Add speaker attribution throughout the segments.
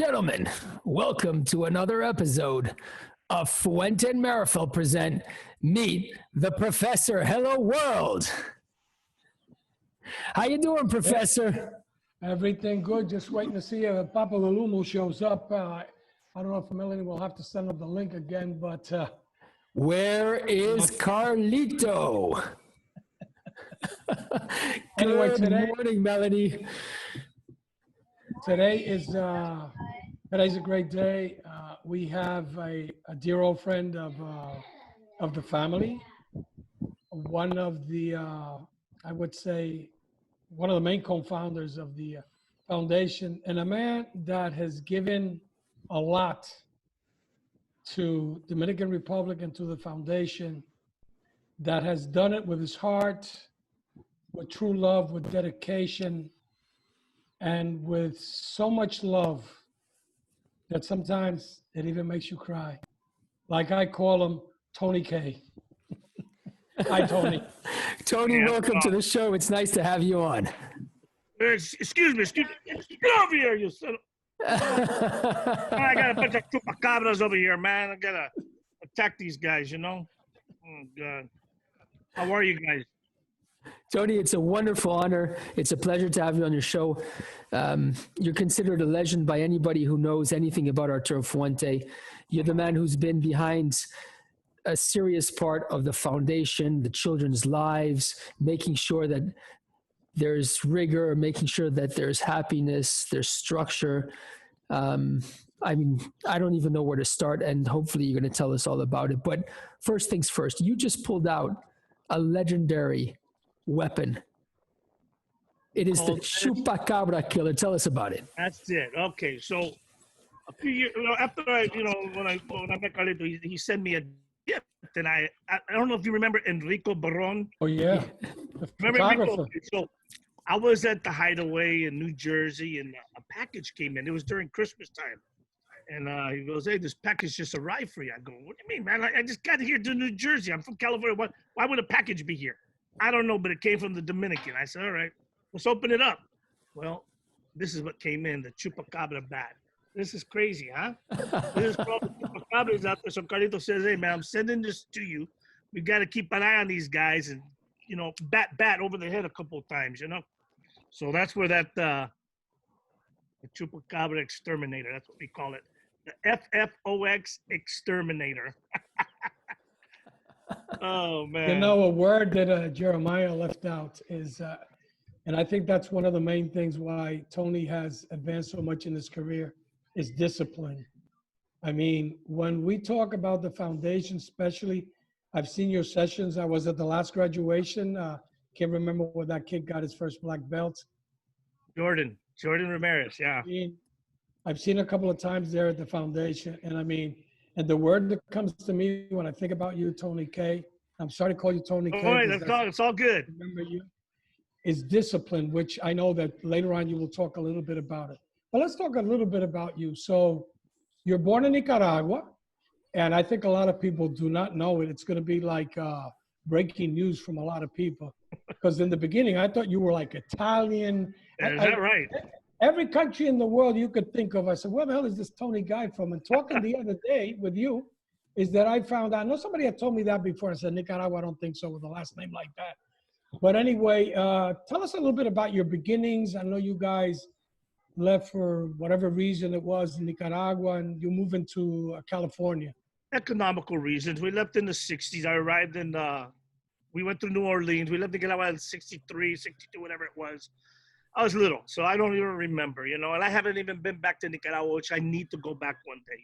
Speaker 1: gentlemen, welcome to another episode of Fuente and Meerapfel present Meet the Professor. Hello, world. How you doing, Professor?
Speaker 2: Everything good. Just waiting to see if Papo the Humo shows up. I don't know if Melanie will have to send up the link again, but...
Speaker 1: Where is Carlito?
Speaker 2: Anyway,
Speaker 1: Good morning, Melanie.
Speaker 2: Today's a great day. We have a dear old friend of the family. One of the, I would say, one of the main co-founders of the foundation, and a man that has given a lot to Dominican Republic and to the foundation, that has done it with his heart, with true love, with dedication, and with so much love that sometimes it even makes you cry. Like I call him Tony K. Hi, Tony.
Speaker 1: Tony, welcome to the show. It's nice to have you on.
Speaker 3: Excuse me. Get over here, you son of... I got a bunch of chupacabras over here, man. I gotta attack these guys, you know? Oh, God. How are you guys?
Speaker 1: Tony, it's a wonderful honor. It's a pleasure to have you on your show. You're considered a legend by anybody who knows anything about Arturo Fuente. You're the man who's been behind a serious part of the foundation, the children's lives, making sure that there's rigor, making sure that there's happiness, there's structure. I mean, I don't even know where to start, and hopefully you're going to tell us all about it. But first things first, you just pulled out a legendary weapon. It is the Chupacabra killer. Tell us about it.
Speaker 3: That's it. Okay, so a few years after when I met Carlito, he sent me a gift, and I don't know if you remember Enrico Barron.
Speaker 2: Oh yeah,
Speaker 3: remember Enrico? So I was at the Hideaway in New Jersey, and a package came in. It was during Christmas time, and he goes, "Hey, this package just arrived for you." I go, "What do you mean, man? I just got here to New Jersey. I'm from California. Why would a package be here?" I don't know, but it came from the Dominican. I said, all right, let's open it up. Well, this is what came in, the Chupacabra bat. This is crazy, huh? This is called the Chupacabras out there. So Carlito says, hey, man, I'm sending this to you. We got to keep an eye on these guys and, bat over the head a couple of times, So that's where that, the Chupacabra exterminator, that's what we call it. The FFOX exterminator. Oh, man.
Speaker 2: A word that Jeremiah left out is, and I think that's one of the main things why Tony has advanced so much in his career, is discipline. I mean, when we talk about the foundation, especially, I've seen your sessions. I was at the last graduation. Can't remember where that kid got his first black belt.
Speaker 3: Jordan Ramirez, yeah.
Speaker 2: I've seen a couple of times there at the foundation, and I mean, and the word that comes to me when I think about you, Tony K, I'm sorry to call you Tony K.
Speaker 3: It's all good.
Speaker 2: Remember you, is discipline, which I know that later on you will talk a little bit about it. But let's talk a little bit about you. So you're born in Nicaragua, and I think a lot of people do not know it. It's going to be like breaking news from a lot of people. Because in the beginning, I thought you were like Italian.
Speaker 3: Is that right?
Speaker 2: Every country in the world you could think of, I said, where the hell is this Tony guy from? And talking the other day with you is that I found out, I know somebody had told me that before. I said, Nicaragua, I don't think so with a last name like that. But anyway, tell us a little bit about your beginnings. I know you guys left for whatever reason it was in Nicaragua and you moved into California.
Speaker 3: Economical reasons. We left in the 60s. I arrived in, we went through New Orleans. We left in Nicaragua in 63, 62, whatever it was. I was little, so I don't even remember, and I haven't even been back to Nicaragua, which I need to go back one day,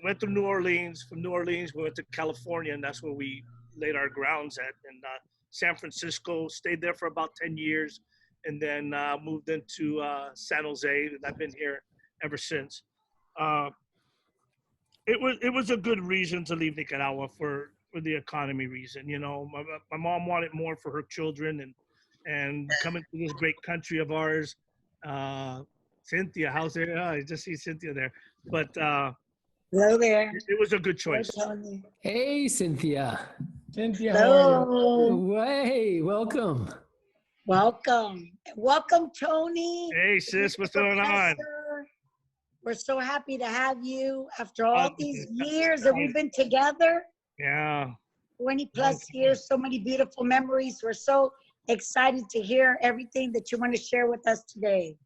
Speaker 3: Went to New Orleans. From New Orleans, we went to California, and that's where we laid our grounds at. In San Francisco, stayed there for about 10 years, and then moved into San Jose, and I've been here ever since. It was a good reason to leave Nicaragua for the economy reason, My mom wanted more for her children, and coming to this great country of ours. Cynthia, how's there? Oh, I just see Cynthia there. But
Speaker 4: hello there.
Speaker 3: It was a good choice.
Speaker 1: Hey, Cynthia.
Speaker 2: Cynthia,
Speaker 4: hello.
Speaker 2: How are you?
Speaker 1: Hey, welcome.
Speaker 4: Welcome, Tony.
Speaker 3: Hey, sis, what's going on?
Speaker 4: We're so happy to have you after all these years that we've been together.
Speaker 3: Yeah.
Speaker 4: 20 plus years, so many beautiful memories. We're so excited to hear everything that you want to share with us today.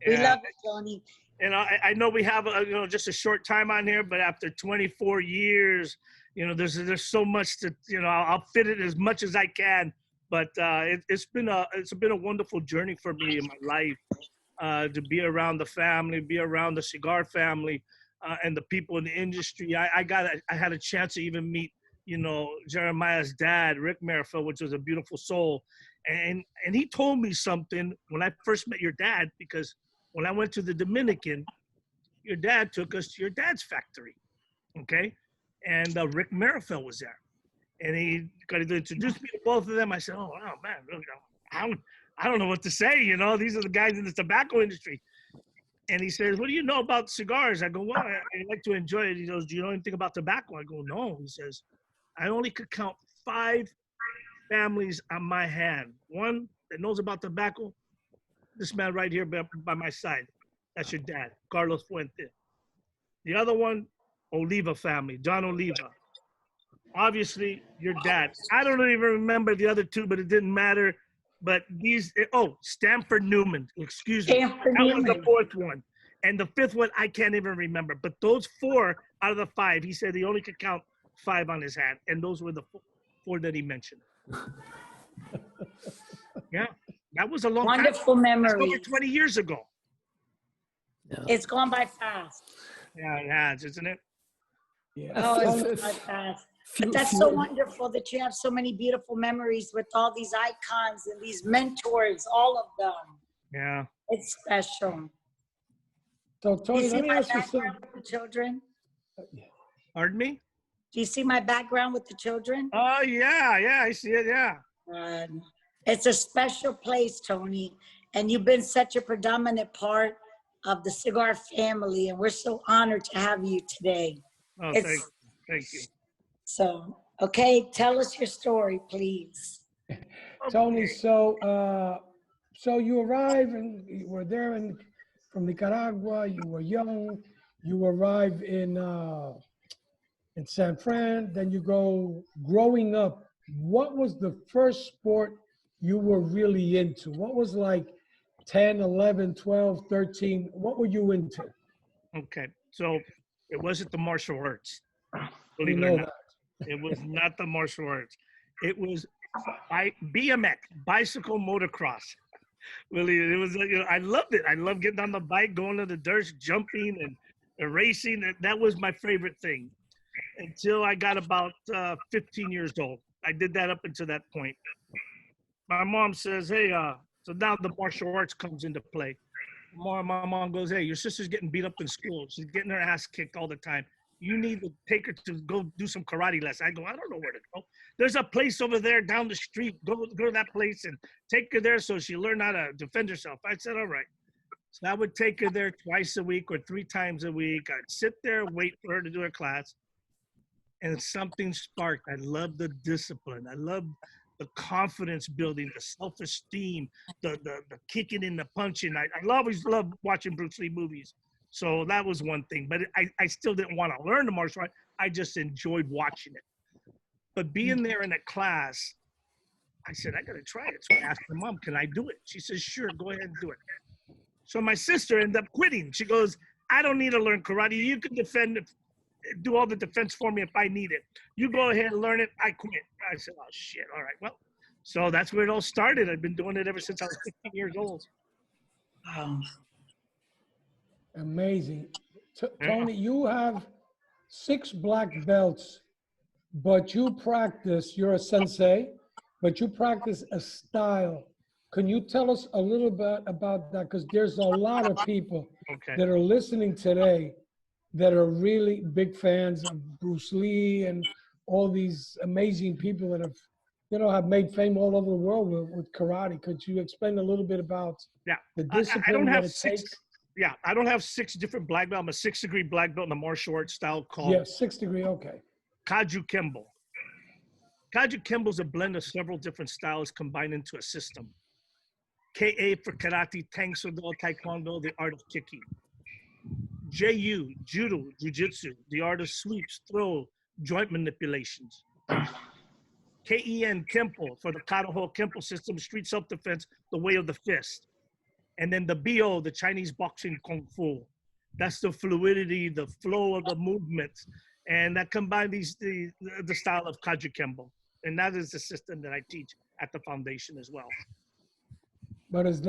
Speaker 4: We love it, Tony.
Speaker 3: And I know we have just a short time on here, but after 24 years, there's so much to I'll fit it as much as I can. But it's been a wonderful journey for me in my life, to be around the family, be around the cigar family, and the people in the industry. I had a chance to even meet Jeremiah's dad, Rick Meerapfel, which was a beautiful soul, and he told me something when I first met your dad, because when I went to the Dominican, your dad took us to your dad's factory, okay? And Rick Meerapfel was there. And he kind of introduced me to both of them. I said, oh, wow, man, I don't know what to say, These are the guys in the tobacco industry. And he says, what do you know about cigars? I go, well, I like to enjoy it. He goes, do you know anything about tobacco? I go, no. He says, I only could count 5 families on my hand. One that knows about tobacco, this man right here by my side. That's your dad, Carlos Fuente. The other one, Oliva family, John Oliva. Obviously, your dad. I don't even remember the other 2, but it didn't matter. But Stanford Newman, excuse me.
Speaker 4: Stanford
Speaker 3: That was
Speaker 4: Newman.
Speaker 3: the 4th one. And the 5th one, I can't even remember. But those 4 out of the 5, he said he only could count 5 on his hand. And those were the 4 that he mentioned. Yeah, that was a long time.
Speaker 4: Wonderful memories.
Speaker 3: That's over 20 years ago.
Speaker 1: Yeah.
Speaker 4: It's gone by fast.
Speaker 3: Yeah, it has, isn't it?
Speaker 2: Yeah.
Speaker 4: Oh, it's gone by fast. But that's so wonderful that you have so many beautiful memories with all these icons and these mentors, all of them.
Speaker 3: Yeah.
Speaker 4: It's special.
Speaker 2: So,
Speaker 4: Do
Speaker 2: Tony,
Speaker 4: you see
Speaker 2: let me
Speaker 4: my
Speaker 2: ask you
Speaker 4: background
Speaker 2: something.
Speaker 4: with the children?
Speaker 3: Pardon me?
Speaker 4: Do you see my background with the children?
Speaker 3: Oh, yeah, I see it, yeah.
Speaker 4: It's a special place, Tony, and you've been such a predominant part of the cigar family, and we're so honored to have you today.
Speaker 3: Oh, thank you.
Speaker 4: So, okay, tell us your story, please.
Speaker 2: Tony, so you arrive and you were there from Nicaragua. You were young. You arrive in San Fran. Then you go growing up. What was the first sport you were really into? What was like 10, 11, 12, 13? What were you into?
Speaker 3: Okay, so it wasn't the martial arts.
Speaker 2: We
Speaker 3: Believe it
Speaker 2: know
Speaker 3: or not. It was not the martial arts. It was BMX, bicycle motocross. Really, it was. I loved it. I loved getting on the bike, going to the dirt, jumping and racing. That was my favorite thing until I got about 15 years old. I did that up until that point. My mom says, "Hey, so now the martial arts comes into play." My mom goes, "Hey, your sister's getting beat up in school. She's getting her ass kicked all the time. You need to take her to go do some karate lessons." I go, "I don't know where to go. There's a place over there down the street. Go to that place and take her there so she learn how to defend herself." I said, "All right." So I would take her there twice a week or 3 times a week. I'd sit there, wait for her to do her class. And something sparked. I loved the discipline. I loved the confidence building, the self-esteem, the kicking and the punching. I always loved watching Bruce Lee movies. So that was one thing. But I still didn't want to learn the martial art. I just enjoyed watching it. But being there in a class, I said, I got to try it. So I asked my mom, can I do it? She says, sure, go ahead and do it. So my sister ended up quitting. She goes, I don't need to learn karate. You can do all the defense for me if I need it. You go ahead and learn it. I quit. I said, oh, shit. All right. Well, so that's where it all started. I've been doing it ever since I was 15 years old.
Speaker 2: Amazing. Tony, you have 6 black belts, but you practice, you're a sensei, but you practice a style. Can you tell us a little bit about that? Because there's a lot of people that are listening today that are really big fans of Bruce Lee and all these amazing people that have made fame all over the world with karate. Could you explain a little bit about the discipline
Speaker 3: I don't have
Speaker 2: that it
Speaker 3: 6.
Speaker 2: takes?
Speaker 3: Yeah, I don't have 6 different black belts. I'm a 6th-degree black belt in a martial arts style called
Speaker 2: 6th degree, okay.
Speaker 3: Kaju Kembo. Kaju Kembo is a blend of several different styles combined into a system. KA for karate, Tang Soo Do, Taekwondo, the art of kicking. JU, Judo, Jiu-Jitsu, the art of sweeps, throw, joint manipulations. KEN, Kempo, for the Kattengell Kempo system, street self-defense, the way of the fist. And then the BO, the Chinese boxing Kung Fu. That's the fluidity, the flow of the movements. And that combines the style of Kaju Kempo. And that is the system that I teach at the foundation as well.
Speaker 2: But does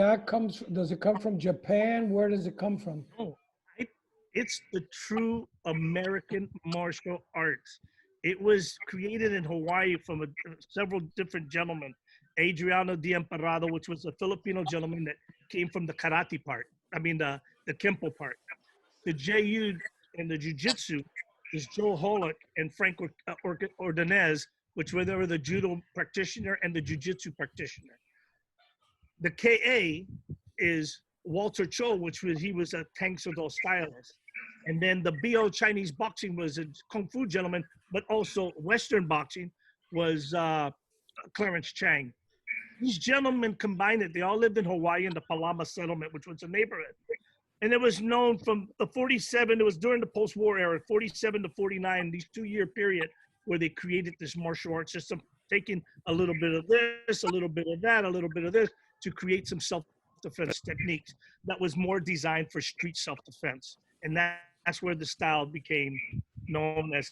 Speaker 2: it come from Japan? Where does it come from?
Speaker 3: Oh, it's the true American martial arts. It was created in Hawaii from several different gentlemen. Adriano de Emperado, which was a Filipino gentleman that came from the karate part. I mean, the Kempo part. The JU and the Jiu-Jitsu is Joe Holick and Frank Ordonez, which were the judo practitioner and the Jiu-Jitsu practitioner. The KA is Walter Cho, he was a Tang Soo Do stylist. And then the BO Chinese boxing was a Kung Fu gentleman, but also Western boxing was Clarence Chang. These gentlemen combined it. They all lived in Hawaii in the Palama settlement, which was a neighborhood. And it was known from the 47, it was during the post-war era, 47 to 49, these 2-year period where they created this martial arts system, taking a little bit of this, a little bit of that, a little bit of this, to create some self-defense techniques that was more designed for street self-defense. And that's where the style became known as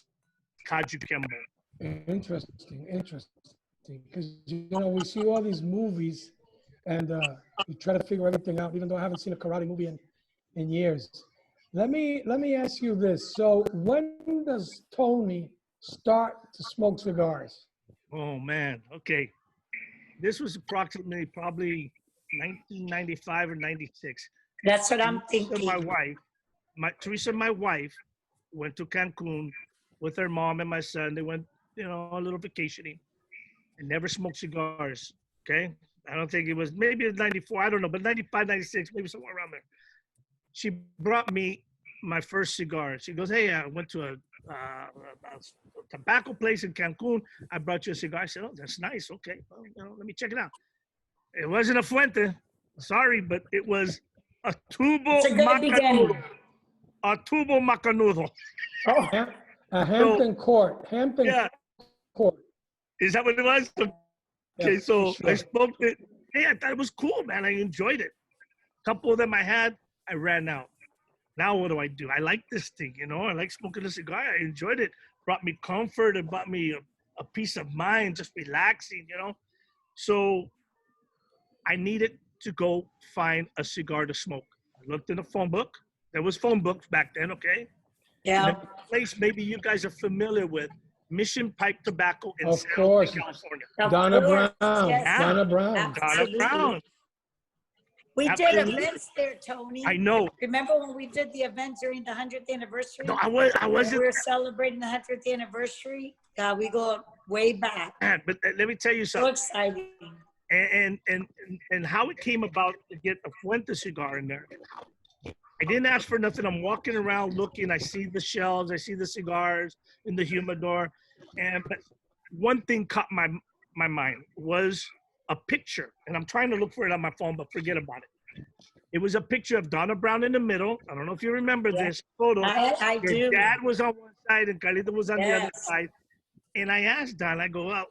Speaker 3: Kaju Kempo.
Speaker 2: Interesting. Because, we see all these movies and we try to figure everything out, even though I haven't seen a karate movie in years. Let me ask you this. So when does Tony start to smoke cigars?
Speaker 3: Oh, man. Okay. This was approximately probably 1995 or 96.
Speaker 4: That's what I'm thinking.
Speaker 3: Teresa, my wife, went to Cancun with her mom and my son. They went, a little vacationing and never smoked cigars. Okay. I don't think it was, maybe it was 94. I don't know, but 95, 96, maybe somewhere around there. She brought me my first cigar. She goes, hey, I went to a tobacco place in Cancun. I brought you a cigar. I said, oh, that's nice. Okay. Well, let me check it out. It wasn't a Fuente. Sorry, but it was a tubo macanudo. A tubo macanudo.
Speaker 2: Oh, a Hampton Court. Court.
Speaker 3: Is that what it was? Okay,
Speaker 2: yeah,
Speaker 3: so
Speaker 2: sure.
Speaker 3: I smoked it. Hey, I thought it was cool, man. I enjoyed it. A couple of them I had, I ran out. Now what do? I like this thing, I like smoking a cigar. I enjoyed it. Brought me comfort. It brought me a peace of mind, just relaxing, So I needed to go find a cigar to smoke. I looked in a phone book. There was phone books back then, okay?
Speaker 4: Yeah.
Speaker 3: And a place maybe you guys are familiar with, Mission Pipe Tobacco in
Speaker 2: Of
Speaker 3: San
Speaker 2: course.
Speaker 3: Jose, California.
Speaker 2: Donna
Speaker 4: course,
Speaker 2: Brown.
Speaker 4: yes.
Speaker 2: Donna Brown.
Speaker 4: Absolutely.
Speaker 3: Donna Brown.
Speaker 4: We
Speaker 3: Absolutely.
Speaker 4: did events there, Tony.
Speaker 3: I know.
Speaker 4: Remember when we did the event during the 100th anniversary?
Speaker 3: No, I
Speaker 4: When
Speaker 3: wasn't.
Speaker 4: we were celebrating the 100th anniversary. God, we go way back.
Speaker 3: Man, but let me tell you
Speaker 4: So
Speaker 3: something.
Speaker 4: exciting.
Speaker 3: And how it came about to get a Fuente cigar in there. I didn't ask for nothing. I'm walking around looking. I see the shelves. I see the cigars in the humidor. But one thing caught my mind was a picture. And I'm trying to look for it on my phone, but forget about it. It was a picture of Donna Brown in the middle. I don't know if you remember this photo.
Speaker 4: I
Speaker 3: Your
Speaker 4: do.
Speaker 3: dad was on one side and Carlito was on the other
Speaker 4: Yes.
Speaker 3: side. And I asked Donna, I go, well,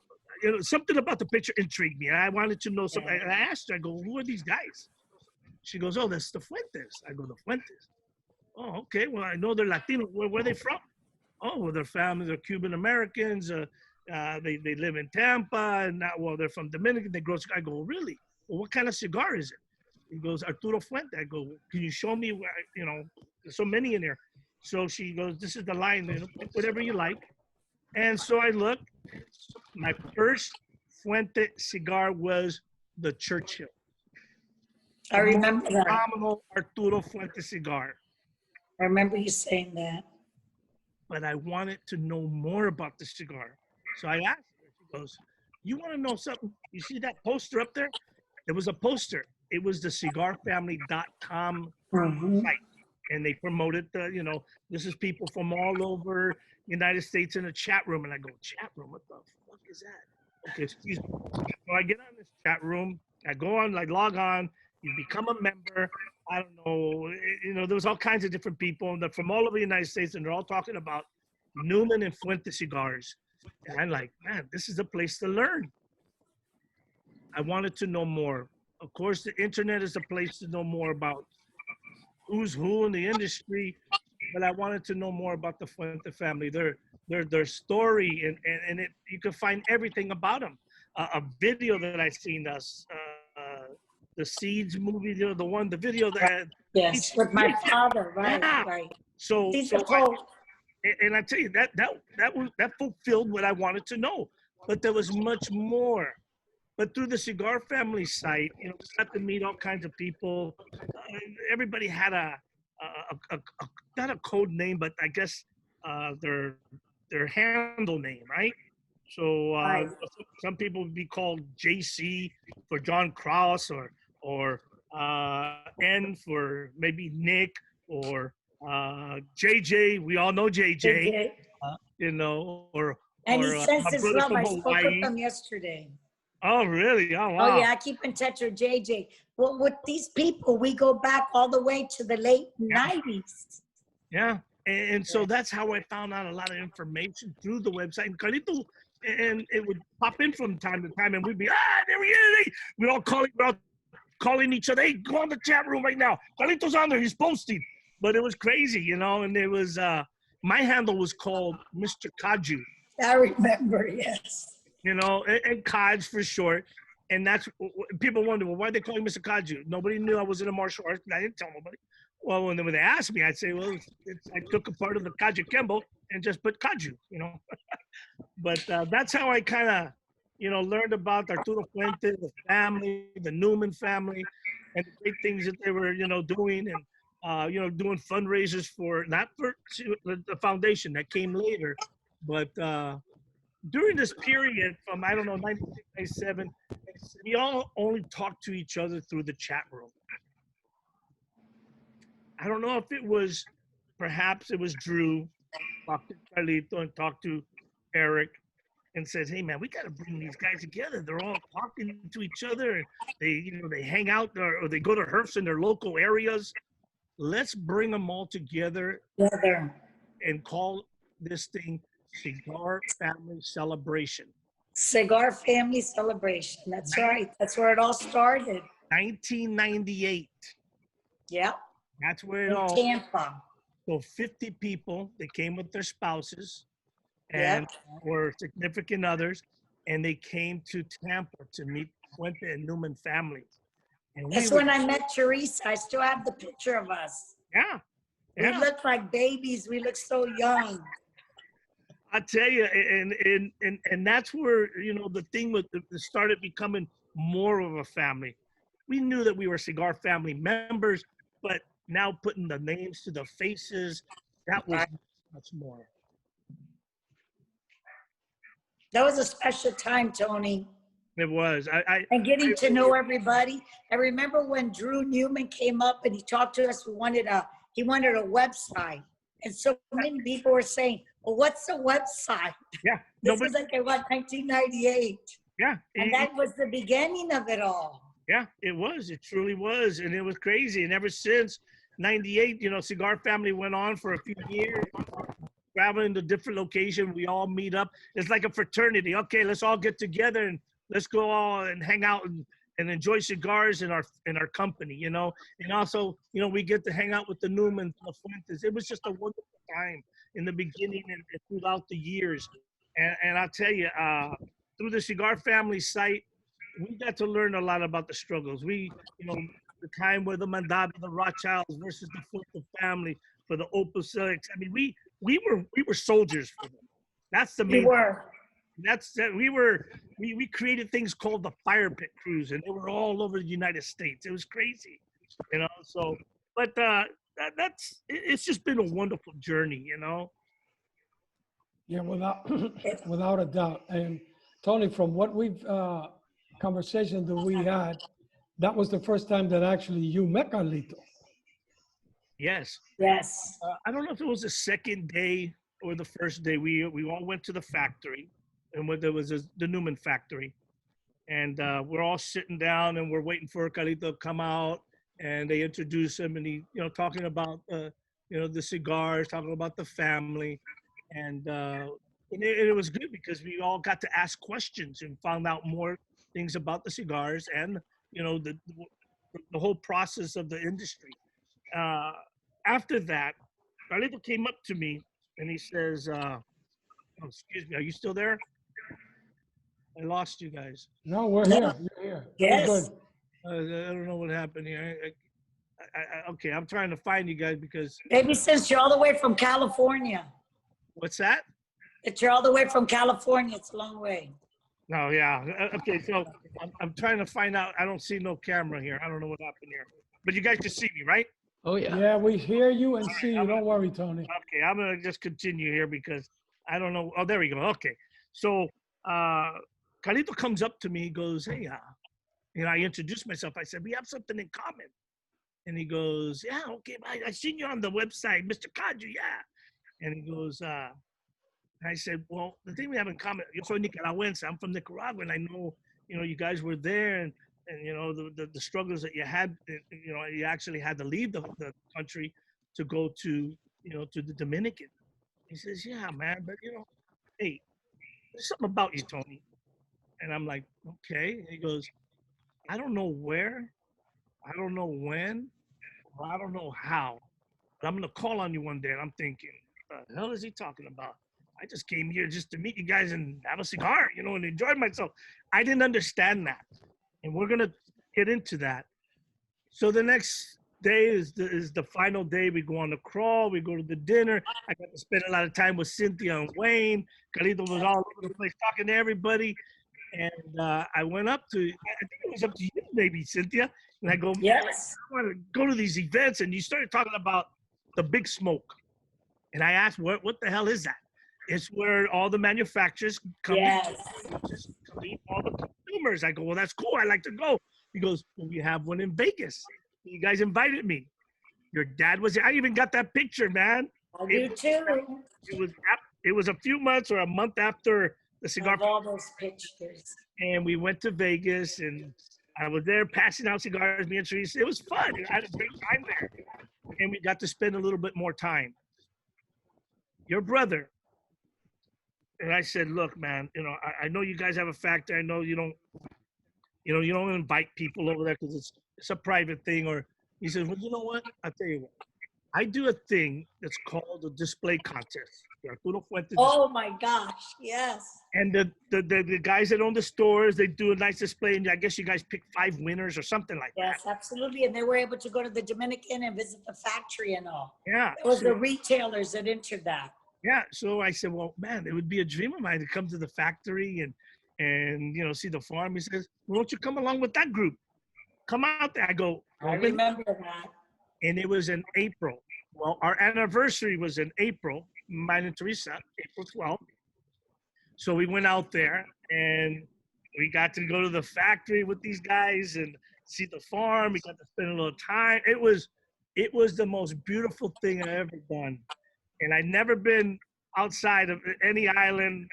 Speaker 3: something about the picture intrigued me. I wanted to know something. And I asked her, I go, who are these guys? She goes, oh, that's the Fuentes. I go, the Fuentes. Oh, okay. Well, I know they're Latino. Where are they from? Oh, well, their families are Cuban Americans. They live in Tampa. And they're from Dominican. They grow. I go, really? Well, what kind of cigar is it? He goes, Arturo Fuente. I go, can you show me where, there's so many in there. So she goes, this is the line, pick whatever you like. And so I looked. My first Fuente cigar was the Churchill.
Speaker 4: I remember that.
Speaker 3: Phenomenal Arturo Fuente cigar.
Speaker 4: I remember you saying that.
Speaker 3: But I wanted to know more about the cigar. So I asked her, she goes, you want to know something? You see that poster up there? There was a poster. It was the cigarfamily.com site. And they promoted this is people from all over the United States in a chat room. And I go, chat room? What the fuck is that? Okay, excuse me. So I get on this chat room. I go on, log on. You become a member. I don't know, there was all kinds of different people from all over the United States, and they're all talking about Newman and Fuente cigars. And I'm like, man, this is a place to learn. I wanted to know more. Of course, the internet is a place to know more about who's who in the industry, but I wanted to know more about the Fuente family, their story, and you can find everything about them. A video that I seen the Seeds movie, the video that
Speaker 4: Yes, with my father, right,
Speaker 3: yeah.
Speaker 4: right.
Speaker 3: So
Speaker 4: I
Speaker 3: I tell you that fulfilled what I wanted to know, but there was much more. But through the Cigar family site, we got to meet all kinds of people. Everybody had a not a code name, but I guess their handle name, right? So
Speaker 4: right.
Speaker 3: some people would be called JC for John Krause, or N for maybe Nick, or JJ. We all know JJ, or
Speaker 4: And he sends
Speaker 3: my
Speaker 4: his
Speaker 3: brother
Speaker 4: love.
Speaker 3: from
Speaker 4: I spoke with
Speaker 3: Hawaii.
Speaker 4: him yesterday.
Speaker 3: Oh, really? Oh,
Speaker 4: Oh
Speaker 3: wow.
Speaker 4: yeah, I keep in touch with JJ. Well, with these people, we go back all the way to the late 90s.
Speaker 3: Yeah. And so that's how I found out a lot of information through the website. And Carlito, and it would pop in from time to time, and we'd be, there he is. We'd all calling each other, hey, go on the chat room right now. Carlito's on there, he's posting. But it was crazy, and it was, my handle was called Mr. Kaju.
Speaker 4: I remember, yes.
Speaker 3: And Kaj for short. And that's, people wonder, well, why they call you Mr. Kaju? Nobody knew I was in a martial arts, and I didn't tell nobody. Well, when they asked me, I'd say, well, I took a part of the Kaju Kembo and just put Kaju, But that's how I kind of, learned about Arturo Fuente, the family, the Newman family, and the great things that they were, doing, and, doing fundraisers not for the foundation that came later, but during this period from, I don't know, 1997, we all only talked to each other through the chat room. I don't know if it was, perhaps it was Drew, talked to Carlito and talked to Eric and says, hey man, we got to bring these guys together. They're all talking to each other, and they hang out or they go to herfs in their local areas. Let's bring them all together and call this thing Cigar Family Celebration.
Speaker 4: Cigar Family Celebration. That's right. That's where it all started.
Speaker 3: 1998.
Speaker 4: Yeah.
Speaker 3: That's where it
Speaker 4: in
Speaker 3: all.
Speaker 4: Tampa.
Speaker 3: So 50 people, they came with their spouses and were significant others, and they came to Tampa to meet Fuente and Newman families. And
Speaker 4: that's when I met Teresa. I still have the picture of us.
Speaker 3: Yeah.
Speaker 4: We looked like babies. We looked so young.
Speaker 3: I tell you, and that's where, the thing started becoming more of a family. We knew that we were Cigar family members, but now putting the names to the faces, that was much more.
Speaker 4: That was a special time, Tony.
Speaker 3: It was.
Speaker 4: And getting to know everybody. I remember when Drew Newman came up and he talked to us. He wanted a website. And so many people were saying, well, what's the website?
Speaker 3: Yeah.
Speaker 4: This was like, 1998.
Speaker 3: Yeah.
Speaker 4: And that was the beginning of it all.
Speaker 3: Yeah, it was. It truly was. And it was crazy. And ever since 98, Cigar Family went on for a few years, traveling to different locations. We all meet up. It's like a fraternity. Okay, let's all get together and let's go all and hang out and enjoy cigars in our company, And also, we get to hang out with the Newmans, the Fuentes. It was just a wonderful time in the beginning and throughout the years. And I'll tell you, through the Cigar Family site, we got to learn a lot about the struggles. The time where the Mandabi, the Rothschilds versus the Fuente family for the Opus X. I mean, we were soldiers for them. That's the main.
Speaker 4: We were.
Speaker 3: We created things called the Fire Pit Crews, and they were all over the United States. It was crazy, So, but it's just been a wonderful journey,
Speaker 2: Yeah, without a doubt. And Tony, from what we've conversation that we had, that was the first time that actually you met Carlito.
Speaker 3: Yes.
Speaker 4: Yes.
Speaker 3: I don't know if it was the second day or the first day. We all went to the factory, and when there was the Newman factory, and we're all sitting down and we're waiting for Carlito to come out, and they introduced him, and he, talking about, the cigars, talking about the family, and it was good because we all got to ask questions and found out more things about the cigars and, the whole process of the industry. After that, Carlito came up to me and he says, oh, excuse me, are you still there? I lost you guys.
Speaker 2: No, we're here. You're here.
Speaker 4: Yes.
Speaker 2: We're good.
Speaker 3: I don't know what happened here. Okay, I'm trying to find you guys because.
Speaker 4: Maybe since you're all the way from California.
Speaker 3: What's that?
Speaker 4: If you're all the way from California, it's a long way.
Speaker 3: No, yeah. Okay, so I'm trying to find out. I don't see no camera here. I don't know what happened here. But you guys can see me, right?
Speaker 1: Oh, yeah.
Speaker 2: Yeah, we hear you and see you. Don't worry, Tony.
Speaker 3: Okay, I'm going to just continue here because I don't know. Oh, there we go. Okay. So Carlito comes up to me, goes, hey, I introduced myself. I said, we have something in common. And he goes, yeah, okay, I seen you on the website, Mr. Kaju, yeah. And he goes, I said, well, the thing we have in common, yo soy Nicaragüense, I'm from Nicaragua, and I know, you guys were there, and the struggles that you had, you actually had to leave the country to go to, to the Dominican. He says, yeah, man, but, hey, there's something about you, Tony. And I'm like, okay. And he goes, I don't know where, I don't know when, or I don't know how, but I'm going to call on you one day. And I'm thinking, what the hell is he talking about? I just came here just to meet you guys and have a cigar, and enjoy myself. I didn't understand that. And we're going to get into that. So the next day is the final day. We go on the crawl. We go to the dinner. I got to spend a lot of time with Cynthia and Wayne. Carlito was all over the place talking to everybody. And I went up to, I think it was up to you maybe, Cynthia. And I go,
Speaker 4: yes,
Speaker 3: I want to go to these events. And you started talking about the big smoke. And I asked, what the hell is that? It's where all the manufacturers come
Speaker 4: yes.
Speaker 3: just clean all the consumers. I go, well, that's cool. I like to go. He goes, well, we have one in Vegas. You guys invited me. Your dad was there. I even got that picture, man.
Speaker 4: I do too.
Speaker 3: It was a few months or a month after the cigar.
Speaker 4: Of all those pictures.
Speaker 3: And we went to Vegas, and I was there passing out cigars. Me and Teresa. It was fun. I had a great time there. And we got to spend a little bit more time. Your brother. And I said, look, man, I know you guys have a factory. I know you don't invite people over there because it's a private thing. Or he says, well, you know what? I'll tell you what. I do a thing that's called a display contest. Arturo Fuente.
Speaker 4: Oh my gosh, yes.
Speaker 3: And the guys that own the stores, they do a nice display, and I guess you guys pick 5 winners or something like that.
Speaker 4: Yes, absolutely. And they were able to go to the Dominican and visit the factory and all.
Speaker 3: Yeah.
Speaker 4: It was the retailers that entered that.
Speaker 3: Yeah, so I said, well, man, it would be a dream of mine to come to the factory and see the farm. He says, well, don't you come along with that group? Come out there. I go,
Speaker 4: I remember that.
Speaker 3: And it was in April. Well, our anniversary was in April, mine and Teresa, April 12th. So we went out there and we got to go to the factory with these guys and see the farm. We got to spend a little time. It was the most beautiful thing I ever done. And I'd never been outside of any island.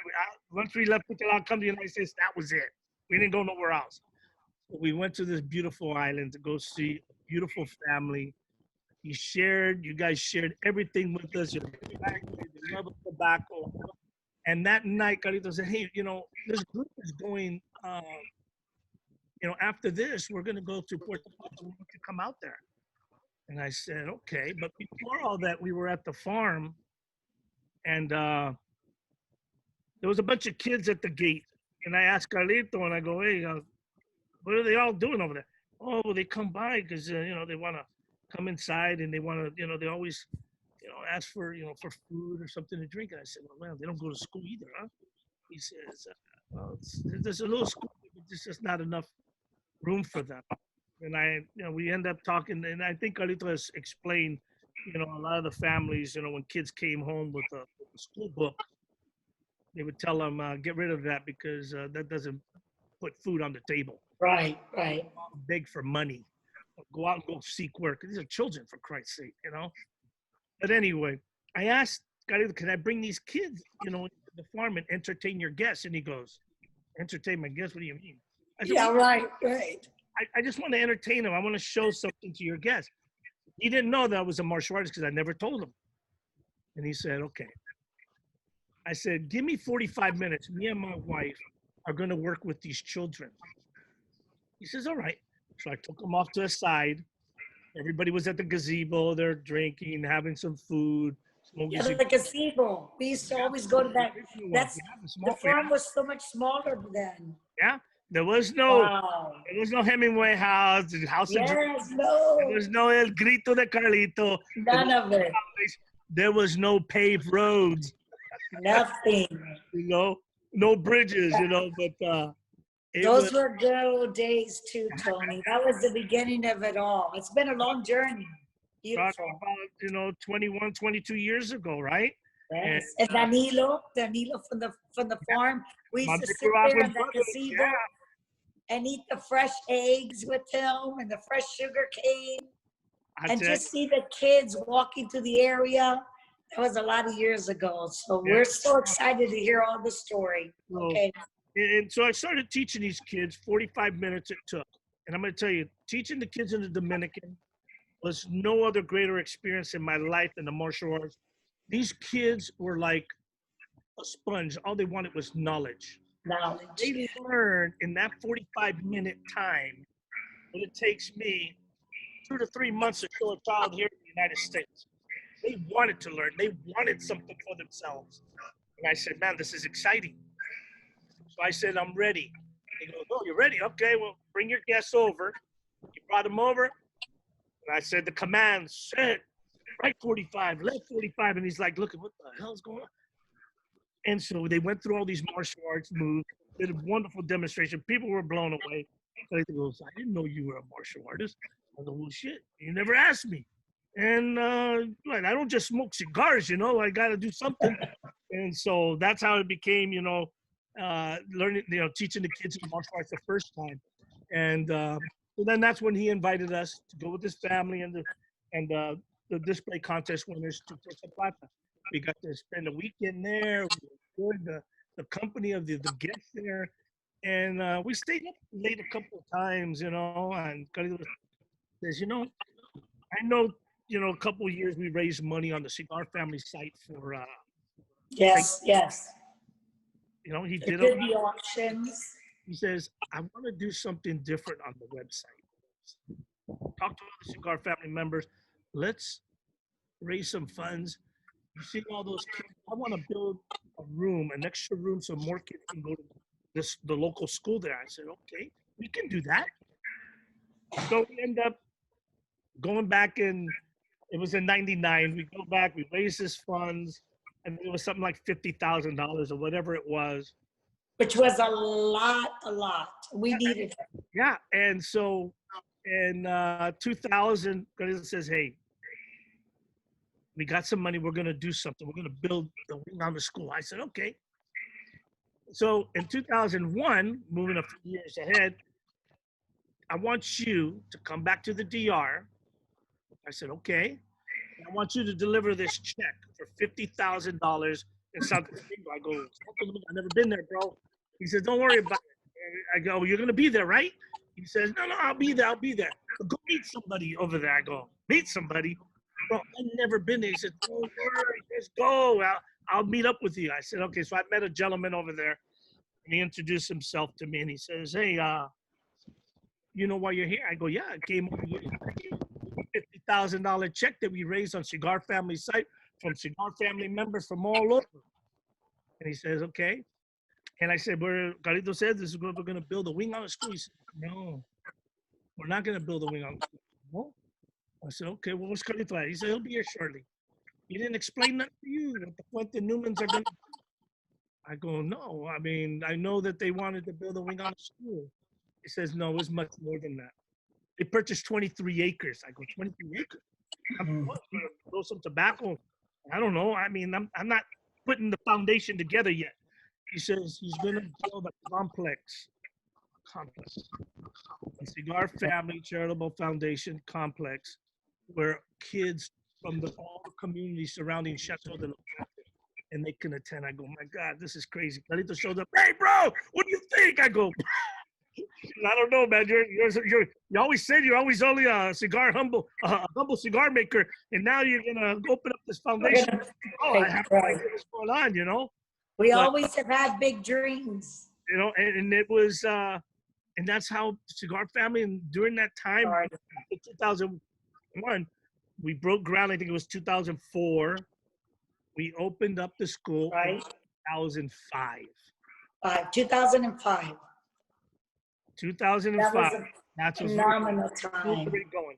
Speaker 3: Once we left Patel, come to the United States, that was it. We didn't go nowhere else. But we went to this beautiful island to go see a beautiful family. You guys shared everything with us. Your love of tobacco. And that night, Carlito said, hey, this group is going, after this, we're going to go to Puerto Rico. We want you to come out there. And I said, okay. But before all that, we were at the farm, and there was a bunch of kids at the gate. And I asked Carlito, and I go, hey, what are they all doing over there? Oh, well, they come by because, they want to come inside, and they want to, they always, ask for, for food or something to drink. And I said, well, they don't go to school either, huh? He says, well, there's a little school, but there's just not enough room for them. And we end up talking, and I think Carlito has explained, a lot of the families, when kids came home with a school book, they would tell them, get rid of that because that doesn't put food on the table.
Speaker 4: Right.
Speaker 3: Beg for money. Go out and go seek work. These are children, for Christ's sake, But anyway, I asked Carlito, can I bring these kids, to the farm and entertain your guests? And he goes, entertain my guests? What do you mean? I said,
Speaker 4: yeah, right.
Speaker 3: I just want to entertain him. I want to show something to your guests. He didn't know that I was a martial artist because I never told him. And he said, okay. I said, give me 45 minutes. Me and my wife are going to work with these children. He says, all right. So I took him off to a side. Everybody was at the gazebo. They're drinking, having some food.
Speaker 4: Yeah, the gazebo. We used to always go to that. The farm was so much smaller then.
Speaker 3: Yeah. There was no Hemingway house,
Speaker 4: Yes, no.
Speaker 3: There was no El Grito de Carlito.
Speaker 4: None of it.
Speaker 3: There was no paved roads.
Speaker 4: Nothing.
Speaker 3: No bridges, but
Speaker 4: those were good old days too, Tony. That was the beginning of it all. It's been a long journey. Beautiful.
Speaker 3: Talking about, 21, 22 years ago, right?
Speaker 4: Yes. And Danilo from the farm. We used to sit there in the gazebo and eat the fresh eggs with him and the fresh sugar cane. And just see the kids walking through the area. That was a lot of years ago. So we're so excited to hear all the story. Okay.
Speaker 3: And so I started teaching these kids, 45 minutes it took. And I'm going to tell you, teaching the kids in the Dominican was no other greater experience in my life than the martial arts. These kids were like a sponge. All they wanted was knowledge. They learned in that 45-minute time what it takes me 2 to 3 months to show a child here in the United States. They wanted to learn. They wanted something for themselves. And I said, man, this is exciting. So I said, I'm ready. He goes, oh, you're ready? Okay, well, bring your guests over. He brought them over. And I said, the command, set, right 45, left 45. And he's like, look, what the hell's going on? And so they went through all these martial arts moves, did a wonderful demonstration. People were blown away. So he goes, I didn't know you were a martial artist. I go, well, shit, you never asked me. And I don't just smoke cigars, I got to do something. And so that's how it became, learning, teaching the kids martial arts the first time. And so then that's when he invited us to go with his family and the display contest winners to Puerto Plata. We got to spend a weekend there. We enjoyed the company of the guests there. And we stayed up late a couple of times, and Carlito says, I know, a couple of years we raised money on the Cigar family site for
Speaker 4: yes.
Speaker 3: He
Speaker 4: did the auctions.
Speaker 3: He says, I want to do something different on the website. Talk to all the Cigar family members. Let's raise some funds. You see all those kids? I want to build a room, an extra room, so more kids can go to the local school there. I said, okay, we can do that. So we end up going back it was in 99. We go back, we raise this funds, and it was something like $50,000 or whatever it was.
Speaker 4: Which was a lot. We needed it.
Speaker 3: Yeah, and so in 2000, Carlito says, hey, we got some money, we're gonna do something. We're gonna build the wing on the school. I said, okay. So in 2001, moving a few years ahead, I want you to come back to the DR. I said, okay. I want you to deliver this check for $50,000 in Santo Domingo. I go, I've never been there, bro. He says, don't worry about it. I go, you're going to be there, right? He says, no, I'll be there. Go meet somebody over there. I go, meet somebody? Bro, I've never been there. He said, don't worry, let's go. I'll meet up with you. I said, okay. So I met a gentleman over there, and he introduced himself to me, and he says, hey, you know why you're here? I go, yeah, I came over here. $50,000 check that we raised on Cigar Family site from Cigar family members from all over. And he says, okay. And I said, Carlito said, this is where we're going to build a wing on the school. He said, no, we're not going to build a wing on the school. No. I said, okay, well, what's Carlito at? He said, he'll be here shortly. He didn't explain that to you, what the Fuente Newmans are going to do. I go, no, I mean, I know that they wanted to build a wing on the school. He says, no, it's much more than that. They purchased 23 acres. I go, 23 acres? I'm going to grow some tobacco. I don't know. I mean, I'm not putting the foundation together yet. He says he's going to build a complex. A Cigar Family Charitable Foundation complex where kids from all the communities surrounding Chateau de la Fuente, and they can attend. I go, my God, this is crazy. Carlito shows up. Hey, bro, what do you think? I go, I don't know, man. You always said you're always only a humble cigar maker, and now you're gonna open up this foundation. Oh, I have no idea what's going on, you know.
Speaker 4: We always have had big dreams.
Speaker 3: You know, and it was, and that's how Cigar Family. And during that time, in 2001, we broke ground. I think it was 2004. We opened up the school in 2005.
Speaker 4: 2005.
Speaker 3: 2005.
Speaker 4: That's a phenomenal time.
Speaker 3: Going.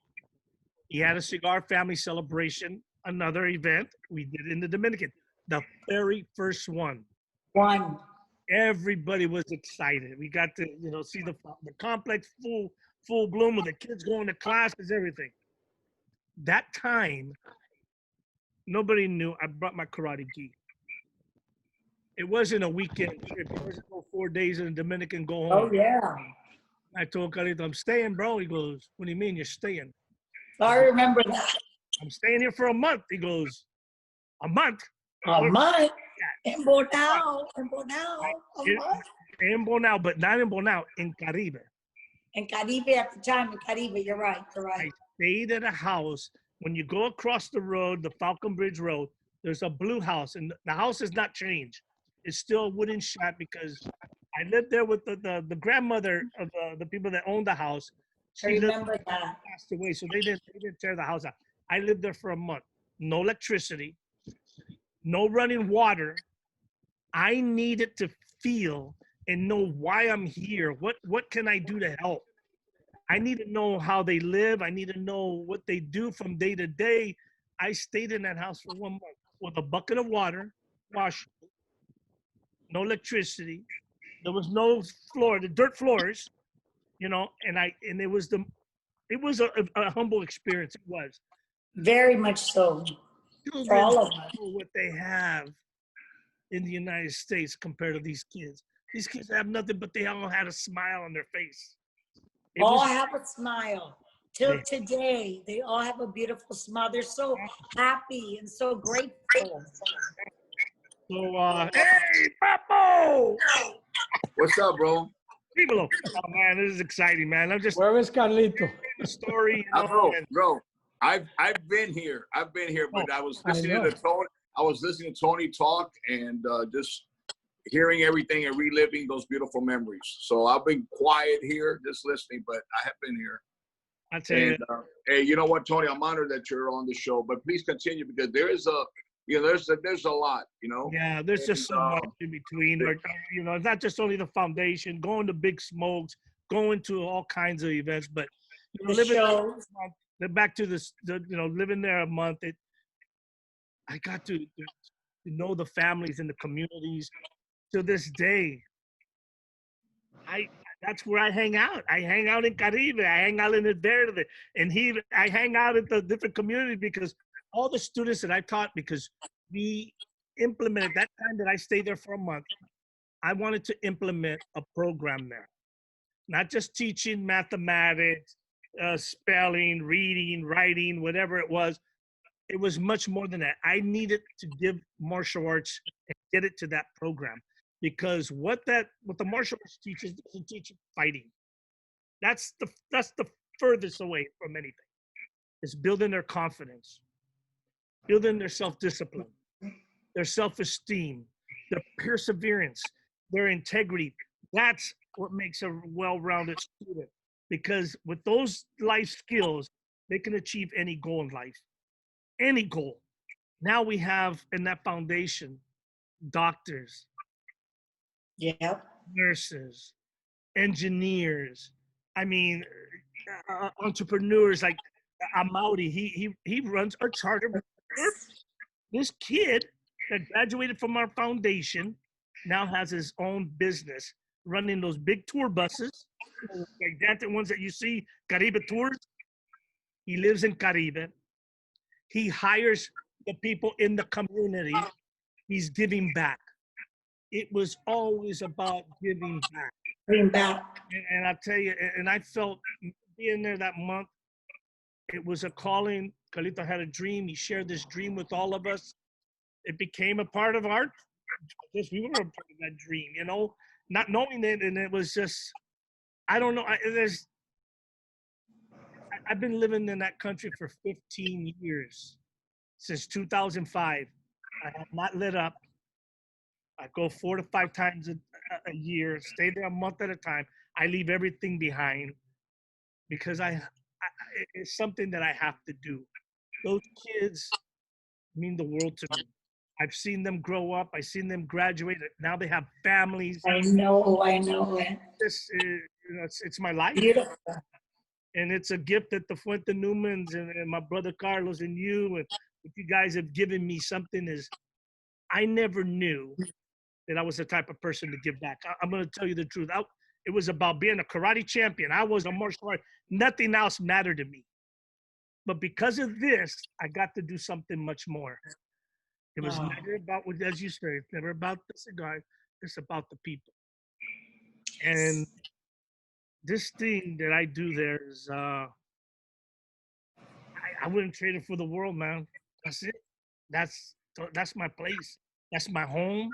Speaker 3: He had a Cigar Family celebration, another event we did in the Dominican, the very first one. Everybody was excited. We got to, see the complex full bloom with the kids going to classes, everything. That time, nobody knew I brought my karate gi. It wasn't a weekend trip. It wasn't no 4 days in the Dominican, go home.
Speaker 4: Oh, yeah.
Speaker 3: I told Carlito, I'm staying, bro. He goes, what do you mean you're staying?
Speaker 4: I remember that.
Speaker 3: I'm staying here for a month. He goes, a month?
Speaker 4: A month? In Bonao.
Speaker 3: In Bonao, but not in Bonao, in Caribe.
Speaker 4: In Caribe at the time, in Caribe, you're right.
Speaker 3: I stayed at a house. When you go across the road, the Falcon Bridge Road, there's a blue house, and the house has not changed. It's still a wooden shack because I lived there with the grandmother of the people that owned the house.
Speaker 4: I remember that.
Speaker 3: Passed away, so they didn't tear the house out. I lived there for a month. No electricity, no running water. I needed to feel and know why I'm here. What can I do to help? I need to know how they live. I need to know what they do from day to day. I stayed in that house for 1 month with a bucket of water, wash, no electricity. There was no floor, the dirt floors, and it was a humble experience. It was
Speaker 4: very much so. For all of us.
Speaker 3: What they have in the United States compared to these kids. These kids have nothing, but they all had a smile on their face.
Speaker 4: All have a smile. Till today, they all have a beautiful smile. They're so happy and so grateful.
Speaker 3: So, hey, Papo!
Speaker 5: What's up, bro?
Speaker 3: Dímelo. Oh, man, this is exciting, man. I'm just...
Speaker 2: Where is Carlito?
Speaker 3: The story.
Speaker 5: Bro, I've been here. But I was listening to Tony. I was listening to Tony talk and just hearing everything and reliving those beautiful memories. So I've been quiet here, just listening, but I have been here.
Speaker 3: I tell you.
Speaker 5: Hey, you know what, Tony? I'm honored that you're on the show, but please continue because there is there's a lot,
Speaker 3: Yeah, there's just so much in between. It's not just only the foundation, going to big smokes, going to all kinds of events, but living there, back to this, living there a month. I got to know the families and the communities. To this day, that's where I hang out. I hang out in Caribe. I hang out in the Verde, and I hang out at the different communities because all the students that I taught, because we implemented that time that I stayed there for a month, I wanted to implement a program there. Not just teaching mathematics, spelling, reading, writing, whatever it was. It was much more than that. I needed to give martial arts and get it to that program because what the martial arts teaches doesn't teach fighting. That's the furthest away from anything. It's building their confidence, building their self-discipline, their self-esteem, their perseverance, their integrity. That's what makes a well-rounded student because with those life skills, they can achieve any goal in life, any goal. Now we have in that foundation, doctors, nurses, engineers, entrepreneurs like Amaudi, he runs a charter. This kid that graduated from our foundation now has his own business running those big tour buses, gigantic ones that you see, Caribe tours. He lives in Caribe. He hires the people in the community. He's giving back. It was always about giving back.
Speaker 4: Giving back.
Speaker 3: And I tell you, and I felt being there that month, it was a calling. Carlito had a dream. He shared this dream with all of us. It became a part of our, we were a part of that dream, not knowing it. And it was just, I don't know. I've been living in that country for 15 years, since 2005. I have not let up. I go 4 to 5 times a year, stay there a month at a time. I leave everything behind because it's something that I have to do. Those kids mean the world to me. I've seen them grow up. I've seen them graduate. Now they have families.
Speaker 4: I know.
Speaker 3: It's my life.
Speaker 4: Beautiful.
Speaker 3: And it's a gift that the Fuente Newmans and my brother Carlos and you and you guys have given me. Something is, I never knew that I was the type of person to give back. I'm going to tell you the truth. It was about being a karate champion. I was a martial art. Nothing else mattered to me. But because of this, I got to do something much more. It was never about, as you say, it's never about the cigar. It's about the people. And this thing that I do there is, I wouldn't trade it for the world, man. That's it. That's my place. That's my home.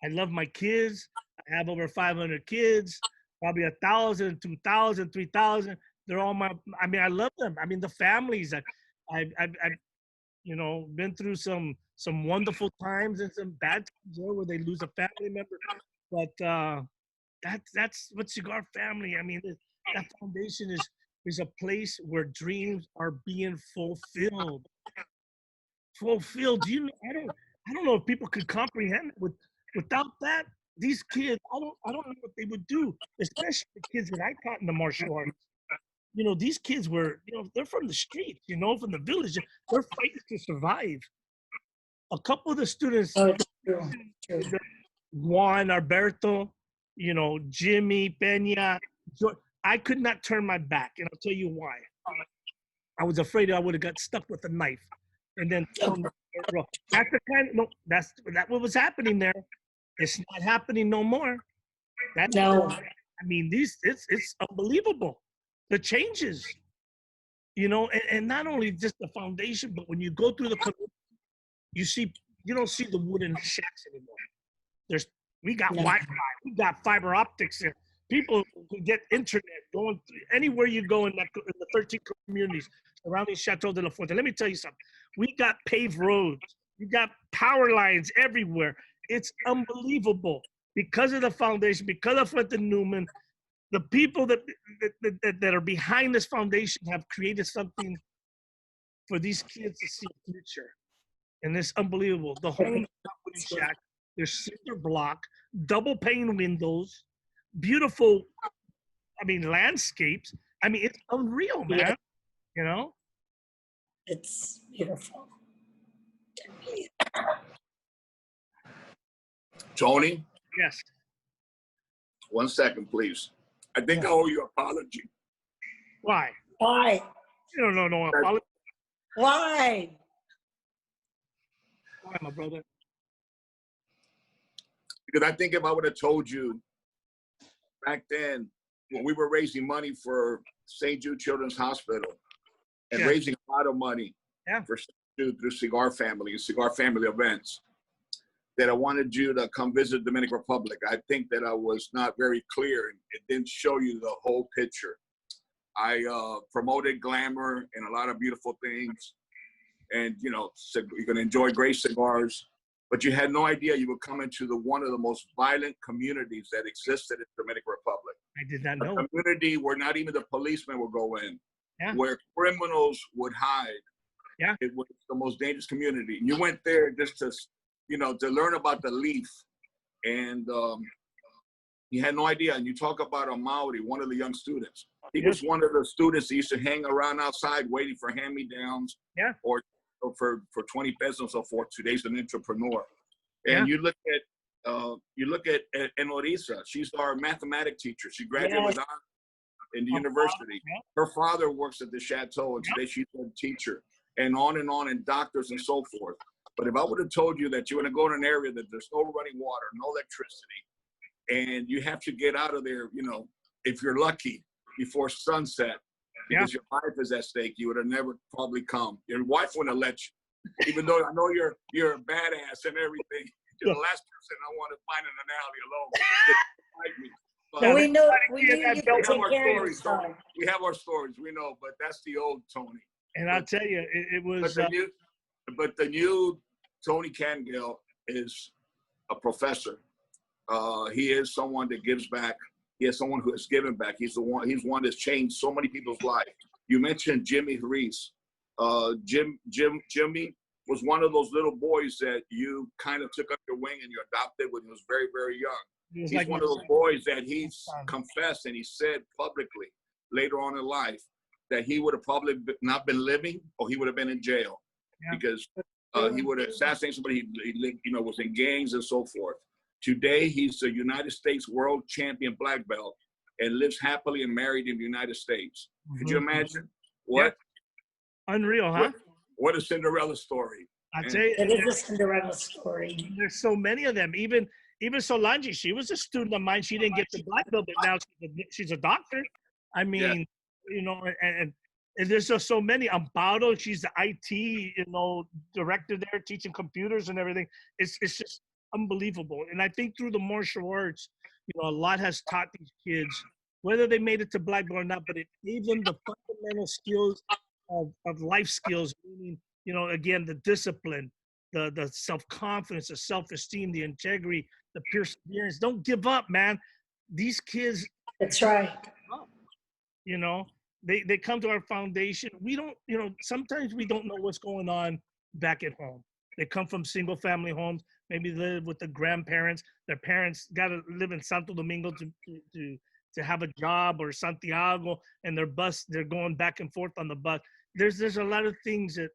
Speaker 3: I love my kids. I have over 500 kids, probably 1,000, 2,000, 3,000. They're all I love them. I mean, the families. I've been through some wonderful times and some bad times where they lose a family member. But that's what Cigar Family. I mean, that foundation is a place where dreams are being fulfilled. Fulfilled. Do you know? I don't know if people could comprehend it. Without that, these kids, I don't know what they would do, especially the kids that I taught in the martial arts. These kids were, they're from the streets, from the village. They're fighting to survive. A couple of the students, Juan, Alberto, Jimmy, Peña, I could not turn my back, and I'll tell you why. I was afraid I would have got stuck with a knife, and then that's the kind. No, that's what was happening there. It's not happening no more. I mean, it's unbelievable. The changes, and not only just the foundation, but when you go through the community, you don't see the wooden shacks anymore. We got Wi-Fi, we got fiber optics, and people can get internet going anywhere you go in the 13 communities surrounding Chateau de la Fuente. Let me tell you something. We got paved roads. We got power lines everywhere. It's unbelievable because of the foundation, because of Fuente Newman. The people that are behind this foundation have created something for these kids to see a future. And it's unbelievable. The home shack, there's cinder block, double pane windows, beautiful, landscapes. It's unreal, man.
Speaker 4: It's beautiful.
Speaker 5: Tony?
Speaker 3: Yes.
Speaker 5: 1 second, please. I think I owe you an apology.
Speaker 3: Why?
Speaker 4: Why?
Speaker 3: You don't know no apology.
Speaker 4: Why?
Speaker 3: Why, my brother?
Speaker 5: Because I think if I would have told you back then when we were raising money for St. Jude Children's Hospital and raising a lot of money for St. Jude through Cigar Family and Cigar Family events, that I wanted you to come visit Dominican Republic. I think that I was not very clear and it didn't show you the whole picture. I promoted glamour and a lot of beautiful things. And, you're going to enjoy great cigars. But you had no idea you were coming to one of the most violent communities that existed in the Dominican Republic.
Speaker 3: I did not know.
Speaker 5: A community where not even the policemen would go in, where criminals would hide.
Speaker 3: Yeah.
Speaker 5: It was the most dangerous community. You went there just to, to learn about the leaf. And you had no idea. And you talk about Mauri, one of the young students. He was one of the students that used to hang around outside waiting for hand-me-downs.
Speaker 3: Yeah.
Speaker 5: Or for 20 pesos or for today's an entrepreneur. And you look at Enorisa. She's our mathematics teacher. She graduated with honors in the university. Her father works at the Chateau, and today she's a teacher. And on, doctors and so forth. But if I would have told you that you're going to go in an area that there's no running water, no electricity, and you have to get out of there, if you're lucky, before sunset, because your life is at stake, you would have never probably come. Your wife wouldn't have let you, even though I know you're a badass and everything. You're the last person I want to find in an alley alone.
Speaker 4: Well, we knew
Speaker 3: We
Speaker 4: you
Speaker 5: We
Speaker 4: could
Speaker 5: have
Speaker 4: take
Speaker 5: our
Speaker 4: care of
Speaker 5: stories, Tony.
Speaker 4: yourself.
Speaker 5: We have our stories, we know, but that's the old Tony.
Speaker 3: And I'll tell you, it was.
Speaker 5: But the new Tony Kattengell is a professor. He is someone that gives back. He is someone who has given back. He's one that's changed so many people's lives. You mentioned Jimmy Reese. Jimmy was one of those little boys that you kind of took up your wing and you adopted when he was very, very young. He's like one of those boys that he's confessed and he said publicly later on in life that he would have probably not been living or he would have been in jail because he would have assassinated somebody. He was in gangs and so forth. Today, he's a United States world champion black belt and lives happily and married in the United States. Could you imagine? What?
Speaker 3: Unreal, huh?
Speaker 5: What a Cinderella story.
Speaker 3: I tell you,
Speaker 4: It is a Cinderella story.
Speaker 3: There's so many of them. Even Solange, she was a student of mine. She didn't get the black belt, but now she's a doctor. I mean, and there's just so many. Amparo, she's the IT, director there, teaching computers and everything. It's just unbelievable. And I think through the martial arts, a lot has taught these kids, whether they made it to black belt or not, but it gave them the fundamental skills of life skills, meaning, again, the discipline, the self-confidence, the self-esteem, the integrity, the perseverance. Don't give up, man. These kids.
Speaker 4: That's right.
Speaker 3: They come to our foundation. We don't, sometimes we don't know what's going on back at home. They come from single family homes, maybe live with the grandparents. Their parents got to live in Santo Domingo to have a job, or Santiago, and they're going back and forth on the bus. There's a lot of things that,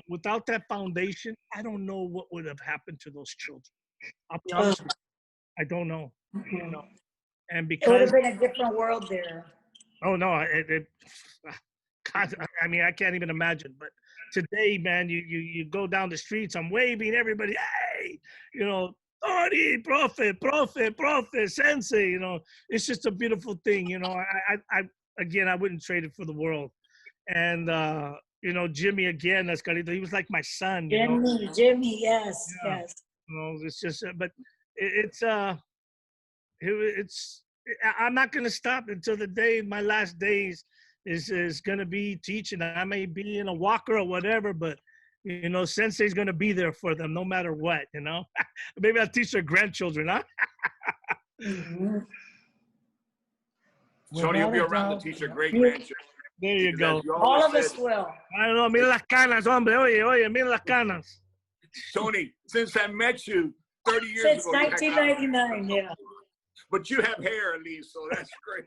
Speaker 3: without that foundation, I don't know what would have happened to those children. I'll be honest with you. I don't know. And because
Speaker 4: it would have been a different world there.
Speaker 3: Oh no! God, I mean, I can't even imagine. But today, man, you go down the streets, I'm waving everybody. Hey, Tony, profe, sensei. It's just a beautiful thing. I wouldn't trade it for the world. And Jimmy again, that's Carlito. He was like my son.
Speaker 4: Jimmy, yes.
Speaker 3: It's just, but it's. I'm not going to stop until the day, my last days is going to be teaching. I may be in a walker or whatever, but, Sensei's going to be there for them no matter what, Maybe I'll teach their grandchildren, huh?
Speaker 5: Tony, you'll be around to teach your great-grandchildren.
Speaker 3: There you go.
Speaker 4: All of us will.
Speaker 3: I don't know. Mira las canas, hombre. Oye, mira las canas.
Speaker 5: Tony, since I met you 30 years
Speaker 4: Since
Speaker 5: ago.
Speaker 4: Since 1999, yeah.
Speaker 5: But you have hair at least, so that's great.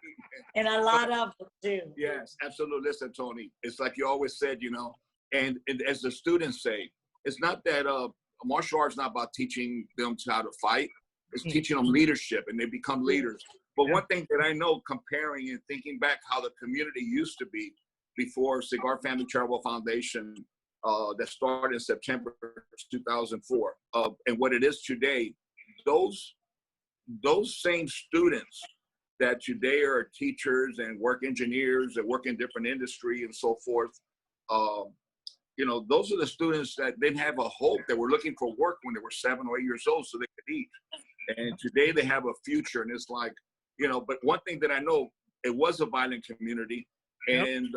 Speaker 4: And a lot of them too.
Speaker 5: Yes, absolutely. Listen, Tony, it's like you always said, and as the students say, it's not that martial arts is not about teaching them how to fight. It's teaching them leadership, and they become leaders. But one thing that I know, comparing and thinking back how the community used to be before Cigar Family Charitable Foundation that started in September 2004, and what it is today, those same students that today are teachers and work engineers that work in different industry and so forth, those are the students that didn't have a hope, that were looking for work when they were 7 or 8 years old so they could eat. And today they have a future, and it's like, but one thing that I know, it was a violent community, and,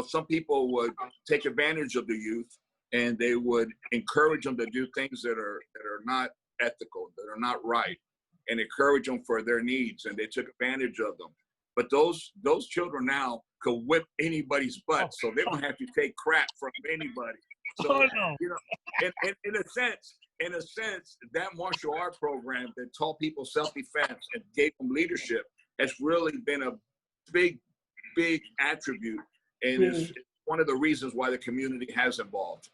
Speaker 5: some people would take advantage of the youth, and they would encourage them to do things that are not ethical, that are not right, and encourage them for their needs, and they took advantage of them. But those children now could whip anybody's butt, so they don't have to take crap from anybody. So, in a sense, that martial art program that taught people self-defense and gave them leadership has really been a big attribute, and is one of the reasons why the community has evolved.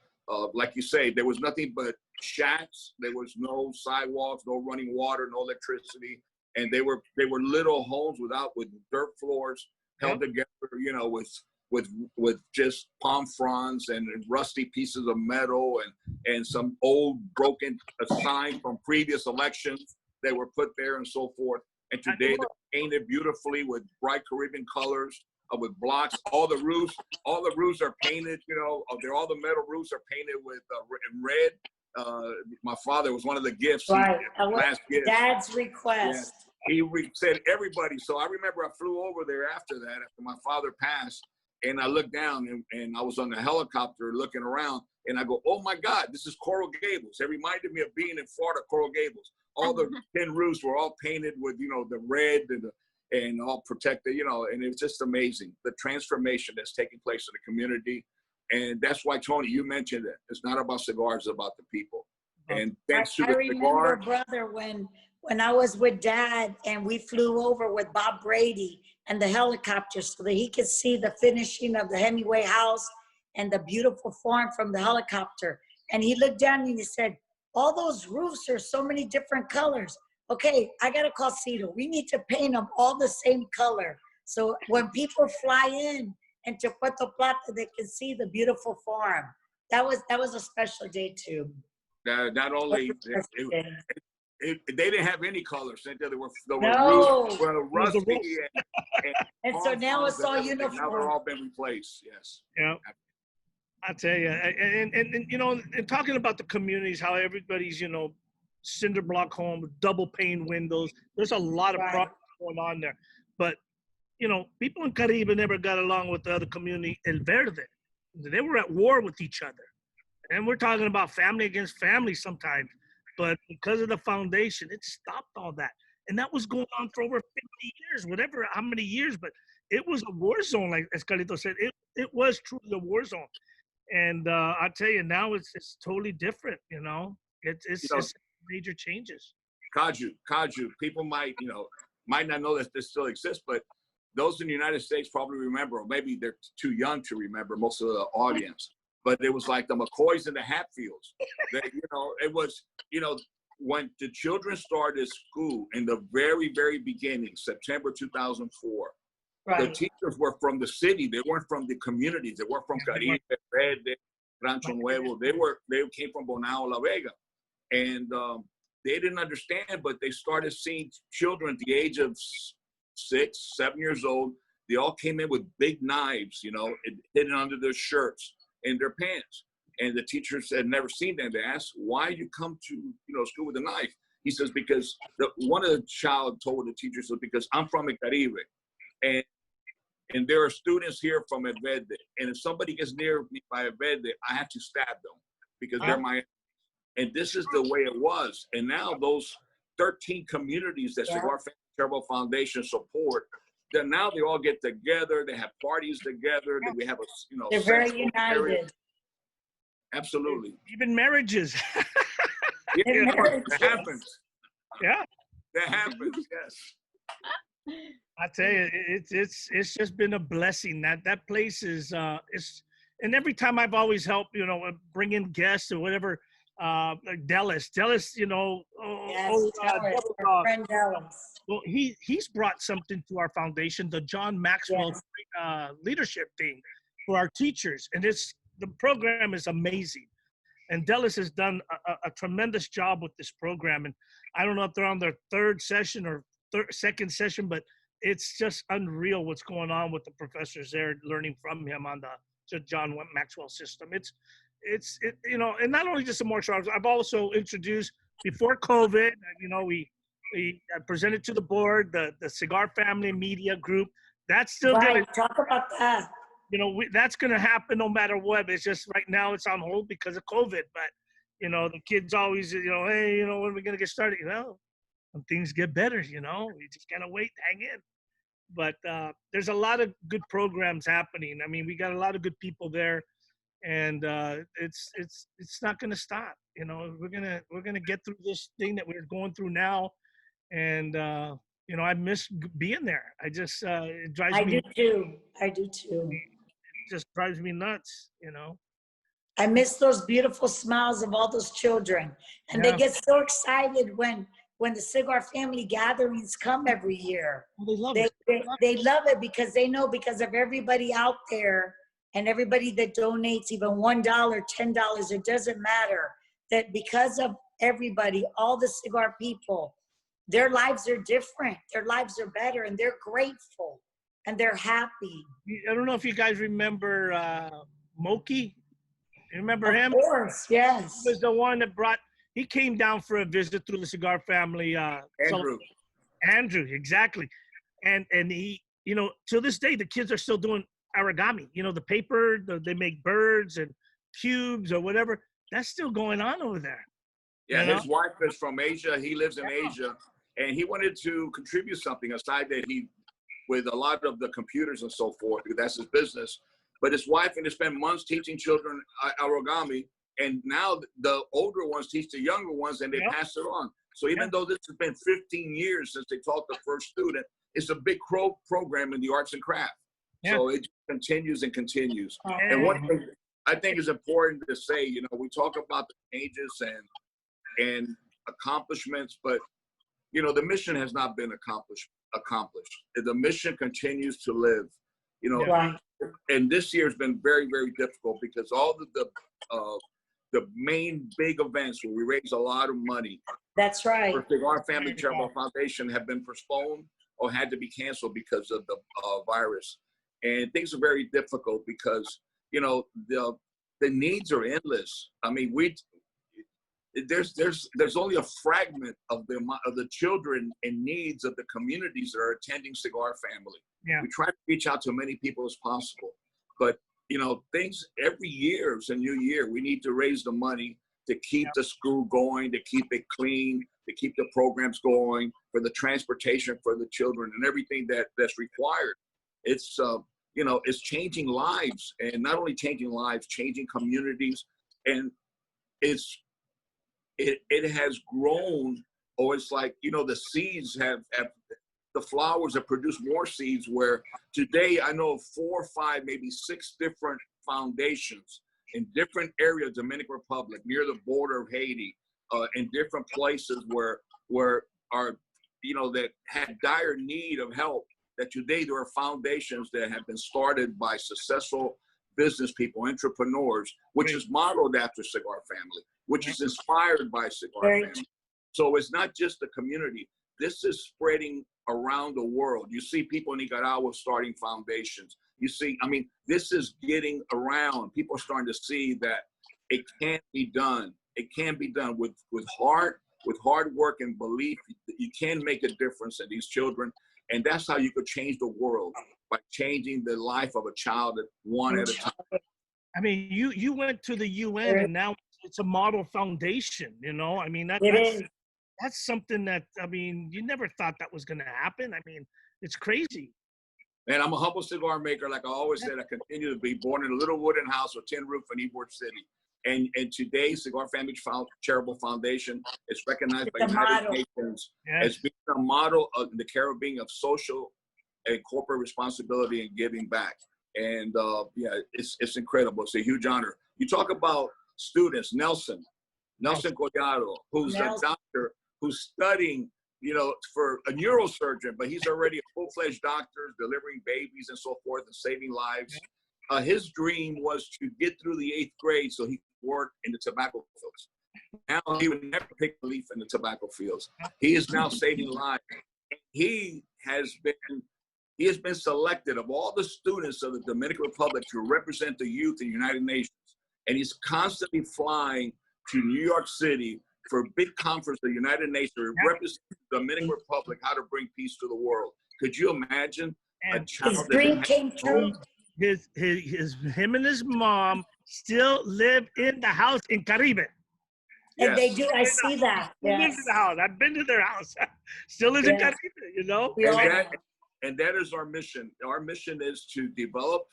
Speaker 5: Like you say, there was nothing but shacks. There was no sidewalks, no running water, no electricity, and they were little homes with dirt floors held together, with just palm fronds and rusty pieces of metal and some old broken signs from previous elections that were put there and so forth. And today they're painted beautifully with bright Caribbean colors. With blocks, all the roofs are painted. All the metal roofs are painted with in red. My father was one of the gifts.
Speaker 4: Right,
Speaker 5: last gift.
Speaker 4: Dad's request.
Speaker 5: said everybody. So I remember I flew over there after that, after my father passed, and I looked down and I was on the helicopter looking around, and I go, oh my God, this is Coral Gables. It reminded me of being in Florida, Coral Gables. All the tin roofs were all painted with, the red and all protected, and it's just amazing. The transformation that's taking place in the community. And that's why, Tony, you mentioned it. It's not about cigars, it's about the people. And thanks to
Speaker 4: I
Speaker 5: the
Speaker 4: remember,
Speaker 5: cigar.
Speaker 4: brother, when I was with Dad and we flew over with Bob Brady and the helicopter so that he could see the finishing of the Hemingway house and the beautiful farm from the helicopter. And he looked down and he said, all those roofs are so many different colors. Okay, I got to call Cito. We need to paint them all the same color. So when people fly in to Puerto Plata, they can see the beautiful farm. That was a special day too.
Speaker 5: Not only they didn't have any colors. They were
Speaker 4: No.
Speaker 5: rusty
Speaker 4: and so now it's all uniform.
Speaker 5: Now they're all been replaced. Yes.
Speaker 3: Yeah. I tell you, and talking about the communities, how everybody's cinder block home, double pane windows. There's a lot of problems going on there, but people in Caribe never got along with the other community, El Verde. They were at war with each other. And we're talking about family against family sometimes. But because of the foundation, it stopped all that. And that was going on for over 50 years, how many years. But it was a war zone, like as Carlito said. It was truly a war zone. And I tell you, now it's totally different, It's just major changes.
Speaker 5: Kaju. People might not know that this still exists, but those in the United States probably remember, or maybe they're too young to remember, most of the audience. But it was like the McCoys and the Hatfields. It was, when the children started school in the very, very beginning, September 2004, the teachers were from the city. They weren't from the communities. They weren't from Caribe, Verde, Rancho Nuevo. They came from Bonao, La Vega. And they didn't understand, but they started seeing children at the age of 6, 7 years old. They all came in with big knives, hidden under their shirts and their pants. And the teachers had never seen them. They asked, why you come to school with a knife? He says, because one of the child told the teachers, because I'm from the Caribe. And there are students here from El Verde. And if somebody gets near me by El Verde, I have to stab them because they're my. And this is the way it was. And now those 13 communities that Cigar Family Foundation support, then now they all get together. They have parties together. We have
Speaker 4: they're very united.
Speaker 5: Area. Absolutely.
Speaker 3: Even marriages.
Speaker 5: That happens.
Speaker 3: Yeah.
Speaker 5: That happens. Yes.
Speaker 3: I tell you, it's just been a blessing. That place is and every time I've always helped, bring in guests or whatever. Like Dallas,
Speaker 4: friend Dallas.
Speaker 3: Well, he's brought something to our foundation, the John Maxwell leadership thing for our teachers, and the program is amazing. And Dallas has done a tremendous job with this program. And I don't know if they're on their third session or second session, but it's just unreal what's going on with the professors there, learning from him on the John Maxwell system. It's and not only just the martial arts. I've also introduced before COVID. We presented to the board the Cigar Family Media Group. That's still going to
Speaker 4: talk about that.
Speaker 3: That's going to happen no matter what. It's just right now it's on hold because of COVID. But the kids always hey, when are we going to get started? When things get better, we just gotta wait, hang in. But there's a lot of good programs happening. I mean, we got a lot of good people there. And it's not going to stop. We're gonna get through this thing that we're going through now, and I miss being there. I just it drives me.
Speaker 4: I do too.
Speaker 3: It just drives me nuts.
Speaker 4: I miss those beautiful smiles of all those children, and they get so excited when the Cigar Family gatherings come every year.
Speaker 3: They love
Speaker 4: it. They love it because they know because of everybody out there. And everybody that donates even $1, $10, it doesn't matter. That because of everybody, all the cigar people, their lives are different. Their lives are better, and they're grateful, and they're happy.
Speaker 3: I don't know if you guys remember Moki. You remember him?
Speaker 4: Of course, yes.
Speaker 3: He was the one that he came down for a visit through the Cigar Family. Andrew, exactly. And he, you know, to this day, the kids are still doing origami. You know, the paper, they make birds and cubes or whatever. That's still going on over there.
Speaker 5: Yeah,
Speaker 3: You know?
Speaker 5: his wife is from Asia. He lives in Asia, and he wanted to contribute something aside that he, with a lot of the computers and so forth, because that's his business. But his wife and he spent months teaching children origami, and now the older ones teach the younger ones, and they pass it on. So even though this has been 15 years since they taught the first student, it's a big program in the arts and crafts. So it continues and continues. And one thing I think is important to say, you know, we talk about the changes and accomplishments, but you know, the mission has not been accomplished. The mission continues to live, you know, and this year has been very, very difficult because all the main big events where we raise a lot of money.
Speaker 4: That's right.
Speaker 5: For Cigar Family Charitable Foundation have been postponed or had to be canceled because of the virus. And things are very difficult because, you know, the needs are endless. I mean, there's only a fragment of the children and needs of the communities that are attending Cigar Family. We try to reach out to many people as possible, but you know, things every year is a new year. We need to raise the money to keep the school going, to keep it clean, to keep the programs going, for the transportation for the children and everything that's required. It's you know, it's changing lives, and not only changing lives, changing communities, and it has grown, or it's like, you know, the seeds have the flowers have produced more seeds, where today I know of 4 or 5, maybe 6 different foundations in different areas of Dominican Republic, near the border of Haiti, in different places where are, you know, that had dire need of help, that today there are foundations that have been started by successful business people, entrepreneurs, which is modeled after Cigar Family, which is inspired by Cigar Family. So it's not just the community. This is spreading around the world. You see people in Nicaragua starting foundations. You see, I mean, this is getting around. People are starting to see that it can be done. It can be done with hard work and belief. You can make a difference in these children. And that's how you could change the world, by changing the life of a child one at a time.
Speaker 3: I mean, you went to the UN and now it's a model foundation, you know? I mean, that's something that, I mean, you never thought that was going to happen. I mean, it's crazy.
Speaker 5: And I'm a humble cigar maker. Like I always said, I continue to be born in a little wooden house with tin roof in Ybor City. And today, Cigar Family Charitable Foundation is recognized by United Nations as being a model of the Caribbean of social and corporate responsibility and giving back. And yeah, it's incredible. It's a huge honor. You talk about students, Nelson Collado, who's a doctor who's studying, you know, for a neurosurgeon, but he's already a full-fledged doctor, delivering babies and so forth and saving lives. His dream was to get through the 8th grade so he could work in the tobacco fields. Now he would never pick a leaf in the tobacco fields. He is now saving lives. He has been selected of all the students of the Dominican Republic to represent the youth in the United Nations. And he's constantly flying to New York City for a big conference of the United Nations to represent the Dominican Republic, how to bring peace to the world. Could you imagine a child?
Speaker 4: His dream came true.
Speaker 3: Him and his mom still live in the house in Caribe.
Speaker 4: And they do. I see that.
Speaker 3: Still lives in the house. I've been to their house. Still lives in Caribe, you know?
Speaker 5: And that is our mission. Our mission is to develop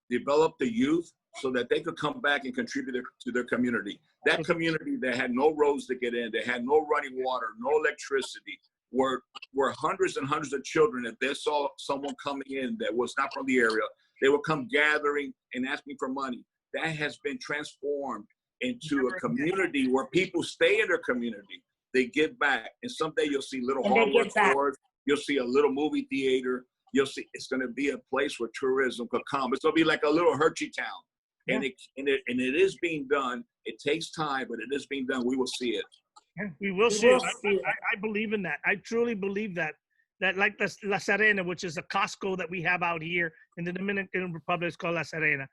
Speaker 5: the youth so that they could come back and contribute to their community. That community that had no roads to get in, they had no running water, no electricity, were hundreds and hundreds of children. If they saw someone coming in that was not from the area, they would come gathering and asking for money. That has been transformed into a community where people stay in their community. They give back. And someday you'll see little hardware stores. You'll see a little movie theater. You'll see it's going to be a place where tourism could come. It's going to be like a little Hershey town. Yeah. And it is being done. It takes time, but it is being done. We will see it.
Speaker 3: Yeah, we will see it. I believe in that. I truly believe that. That like the La Serena, which is a Costco that we have out here in the Dominican Republic, is called La Serena.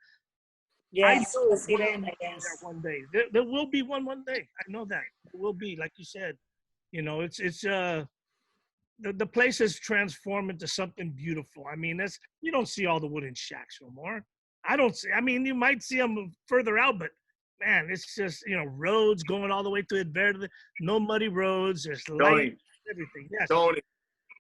Speaker 4: Yes, La Serena, yes.
Speaker 3: One day. There will be one day. I know that. There will be, like you said. You know, it's the place has transformed into something beautiful. I mean, you don't see all the wooden shacks no more. I don't see. I mean, you might see them further out, but man, it's just roads going all the way to it. No muddy roads. There's light, everything. Yes.
Speaker 5: Tony,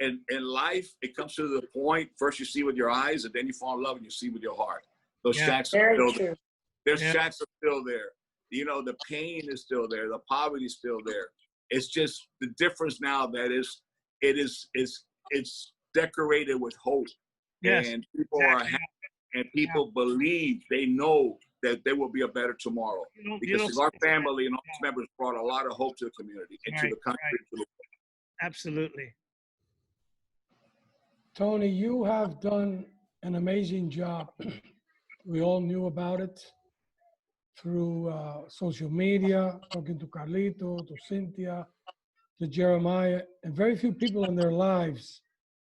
Speaker 5: in life, it comes to the point. First, you see with your eyes, and then you fall in love, and you see with your heart. Those shacks are still there. There's shacks are still there. The pain is still there. The poverty is still there. It's just the difference now that it's decorated with hope.
Speaker 3: Yes,
Speaker 5: and people are happy, and people believe, they know that there will be a better tomorrow. Because Cigar family and all its members brought a lot of hope to the community and to the country.
Speaker 3: Right. Absolutely.
Speaker 2: Tony, you have done an amazing job. We all knew about it through social media, talking to Carlito, to Cynthia, to Jeremiah, and very few people in their lives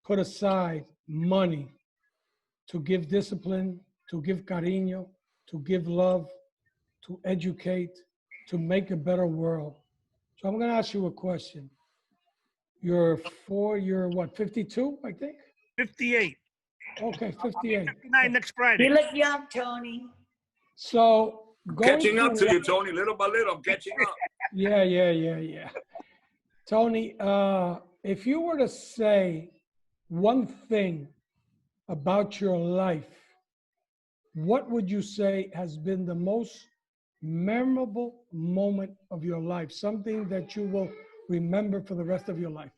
Speaker 2: put aside money to give discipline, to give cariño, to give love, to educate, to make a better world. So I'm going to ask you a question. You're 52, I think?
Speaker 3: 58.
Speaker 2: Okay, 58.
Speaker 3: 59 next Friday.
Speaker 4: You look young, Tony.
Speaker 2: So
Speaker 5: catching up to you, Tony, little by little, I'm catching up.
Speaker 2: Yeah. Tony, if you were to say one thing about your life, what would you say has been the most memorable moment of your life? Something that you will remember for the rest of your life?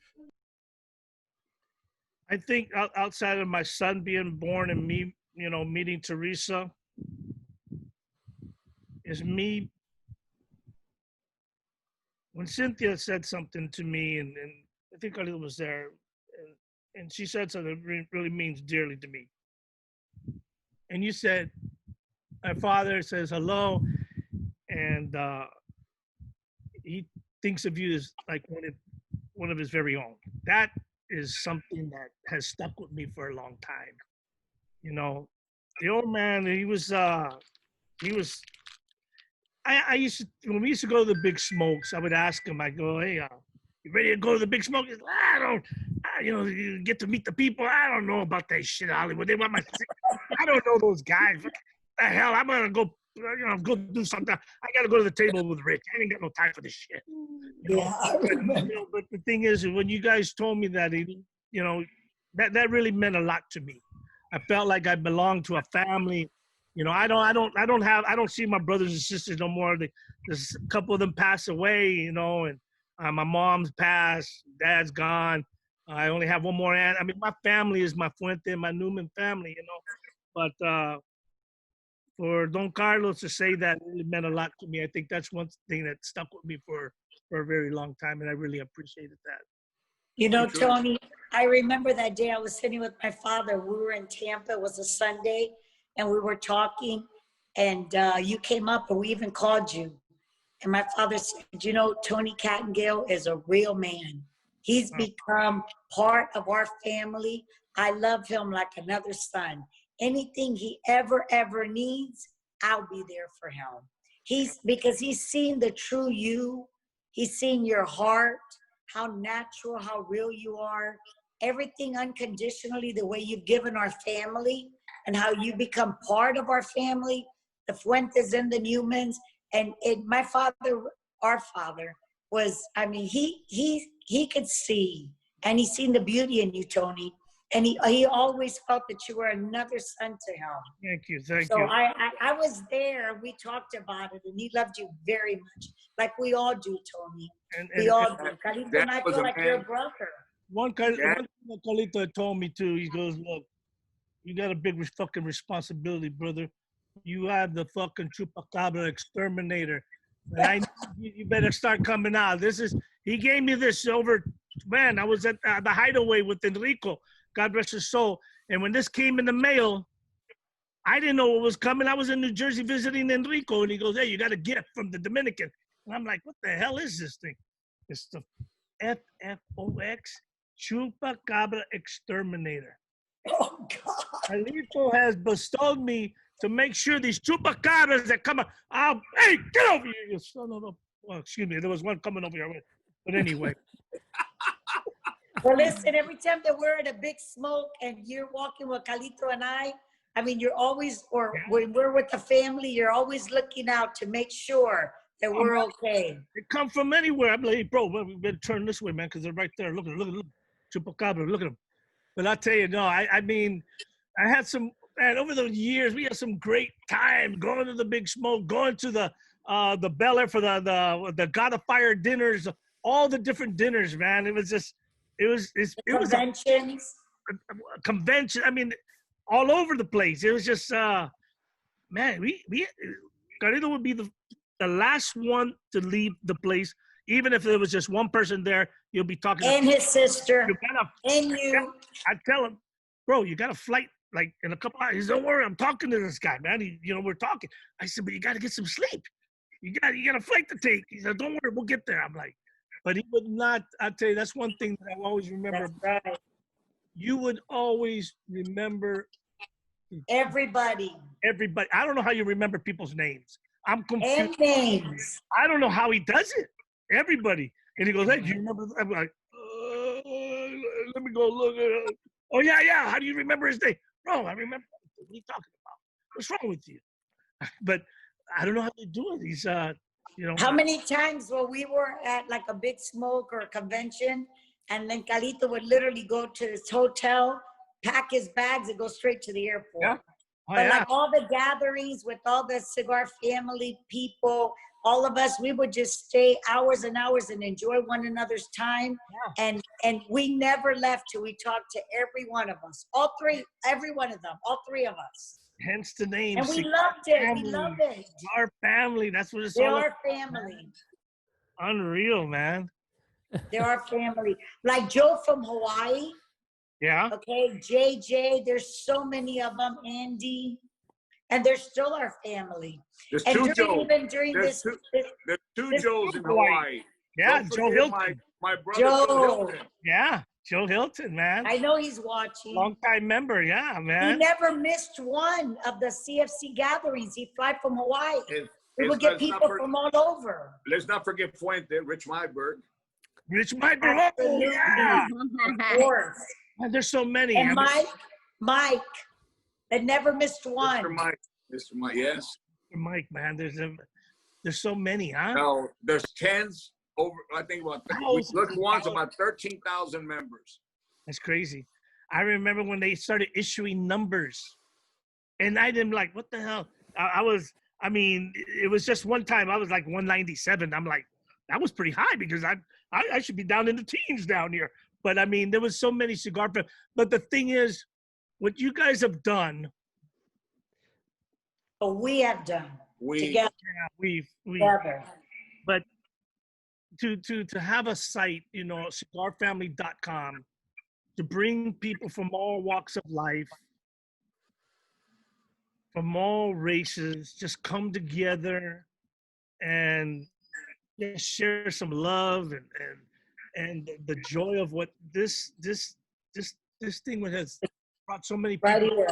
Speaker 3: I think outside of my son being born and me, meeting Teresa, is me. When Cynthia said something to me, and I think Carlito was there, and she said something that really means dearly to me. And you said, my father says hello, and he thinks of you as like one of his very own. That is something that has stuck with me for a long time. The old man, he was, I used to, when we used to go to the big smokes, I would ask him, I go, hey, you ready to go to the big smoke? He's like, you get to meet the people. I don't know about that shit, Hollywood. They want my, I don't know those guys. What the hell? I'm going to go, go do something. I got to go to the table with Rick. I ain't got no time for this shit. But the thing is, when you guys told me that, that really meant a lot to me. I felt like I belonged to a family. I don't see my brothers and sisters no more. There's a couple of them pass away, and my mom's passed, dad's gone. I only have one more aunt. I mean, my family is my Fuente, my Newman family, But for Don Carlos to say that really meant a lot to me. I think that's one thing that stuck with me for a very long time, and I really appreciated that.
Speaker 4: Tony, I remember that day I was sitting with my father. We were in Tampa. It was a Sunday, and we were talking, and you came up, and we even called you. And my father said, Tony Kattengell is a real man. He's become part of our family. I love him like another son. Anything he ever needs, I'll be there for him. Because he's seen the true you. He's seen your heart, how natural, how real you are. Everything unconditionally, the way you've given our family and how you become part of our family, the Fuentes and the Newmans. And my father, our father, was, he could see, and he's seen the beauty in you, Tony. And he always felt that you were another son to him.
Speaker 3: Thank you. So
Speaker 4: I was there. We talked about it, and he loved you very much, like we all do, Tony. We all do. Carlito and I feel like you're a brother.
Speaker 3: One thing that Carlito told me too, he goes, look, you got a big fucking responsibility, brother. You have the fucking chupacabra exterminator. And you better start coming out. He gave me this over, man, I was at the hideaway with Enrico, God rest his soul. And when this came in the mail, I didn't know what was coming. I was in New Jersey visiting Enrico, and he goes, hey, you got a gift from the Dominican. And I'm like, what the hell is this thing? It's the FFOX Chupacabra Exterminator.
Speaker 4: Oh, God.
Speaker 3: Carlito has bestowed me to make sure these chupacabras that come out, hey, get over here, you son of a, well, excuse me, there was one coming over here. But anyway.
Speaker 4: Well, listen, every time that we're at a big smoke and you're walking with Carlito and I mean, you're always, or when we're with the family, you're always looking out to make sure that we're okay.
Speaker 3: They come from anywhere. I'm like, bro, we better turn this way, man, because they're right there. Look, Chupacabra, look at them. But I'll tell you, no, I mean, I had some, man, over the years, we had some great time going to the big smoke, going to the Bel Air for the Godfather dinners, all the different dinners, man. It was just, it was
Speaker 4: Conventions.
Speaker 3: a convention. I mean, all over the place. It was just, man, Carlito would be the last one to leave the place. Even if there was just one person there, you'll be talking.
Speaker 4: And his sister. And you.
Speaker 3: I tell him, bro, you got a flight like in a couple hours. He says, don't worry, I'm talking to this guy, man. We're talking. I said, but you got to get some sleep. You got a flight to take. He said, don't worry, we'll get there. I'm like, but he would not. I tell you, that's one thing that I always remember.
Speaker 4: That's right.
Speaker 3: You would always remember
Speaker 4: everybody.
Speaker 3: I don't know how you remember people's names. I'm confused.
Speaker 4: And names.
Speaker 3: I don't know how he does it. Everybody. And he goes, hey, do you remember? I'm like, let me go look. Oh, yeah. How do you remember his name? Bro, I remember. What are you talking about? What's wrong with you? But I don't know how they do it. He's,
Speaker 4: How many times when we were at like a big smoke or a convention, and then Carlito would literally go to his hotel, pack his bags, and go straight to the airport.
Speaker 3: Yeah. Oh,
Speaker 4: but like all the gatherings with all the cigar family people, all of us, we would just stay hours and hours and enjoy one another's time. Yeah. And we never left till we talked to every one of us. Every one of them, all three of us.
Speaker 3: Hence the name.
Speaker 4: And we loved it.
Speaker 3: Family.
Speaker 4: We loved it.
Speaker 3: Our family. That's what it's all about.
Speaker 4: They're our family.
Speaker 3: Unreal, man.
Speaker 4: They're our family. Like Joe from Hawaii.
Speaker 3: Yeah.
Speaker 4: Okay, JJ, there's so many of them, Andy, and they're still our family.
Speaker 5: There's
Speaker 4: and
Speaker 5: two Joes.
Speaker 4: Even during
Speaker 5: there's two Joes in Hawaii.
Speaker 3: Yeah, Joe Hilton.
Speaker 5: My brother Joe Hilton.
Speaker 3: Yeah, Joe Hilton, man.
Speaker 4: I know he's watching.
Speaker 3: Long-time member, yeah, man.
Speaker 4: He never missed one of the CFC gatherings. He'd fly from Hawaii. We would get people from all over.
Speaker 5: Let's not forget Fuente, Rich Myberg.
Speaker 3: Rich Myberg, oh, yeah.
Speaker 4: Of course.
Speaker 3: And there's so many.
Speaker 4: And Mike, that never missed one.
Speaker 5: Mr. Mike, yes.
Speaker 3: Mr. Mike, man, there's so many, huh?
Speaker 5: No, there's tens over. I think about we looked once about 13,000 members.
Speaker 3: That's crazy. I remember when they started issuing numbers, and I didn't like, what the hell? I mean, it was just one time I was like 197. I'm like, that was pretty high because I should be down in the teens down here. But I mean, there was so many cigar. But the thing is, what you guys have done.
Speaker 4: What we have done together.
Speaker 3: Yeah,
Speaker 4: together.
Speaker 3: But to have a site, cigarfamily.com, to bring people from all walks of life, from all races, just come together and just share some love and the joy of what this thing has brought so many people.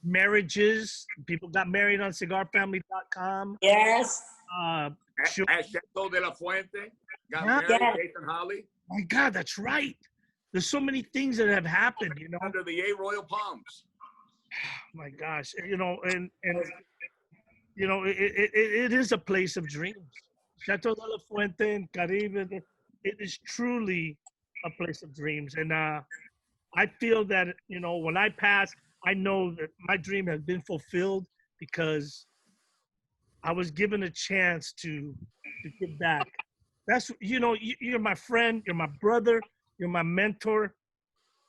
Speaker 3: Marriages. People got married on cigarfamily.com.
Speaker 4: Yes.
Speaker 5: At Chateau de la Fuente. Got married, Nathan Holly.
Speaker 3: My God, that's right. There's so many things that have happened,
Speaker 5: Under the A Royal Palms.
Speaker 3: My gosh, and it is a place of dreams. Chateau de la Fuente and Caribe, it is truly a place of dreams. And I feel that, when I pass, I know that my dream has been fulfilled because I was given a chance to give back. That's, you're my friend, you're my brother, you're my mentor.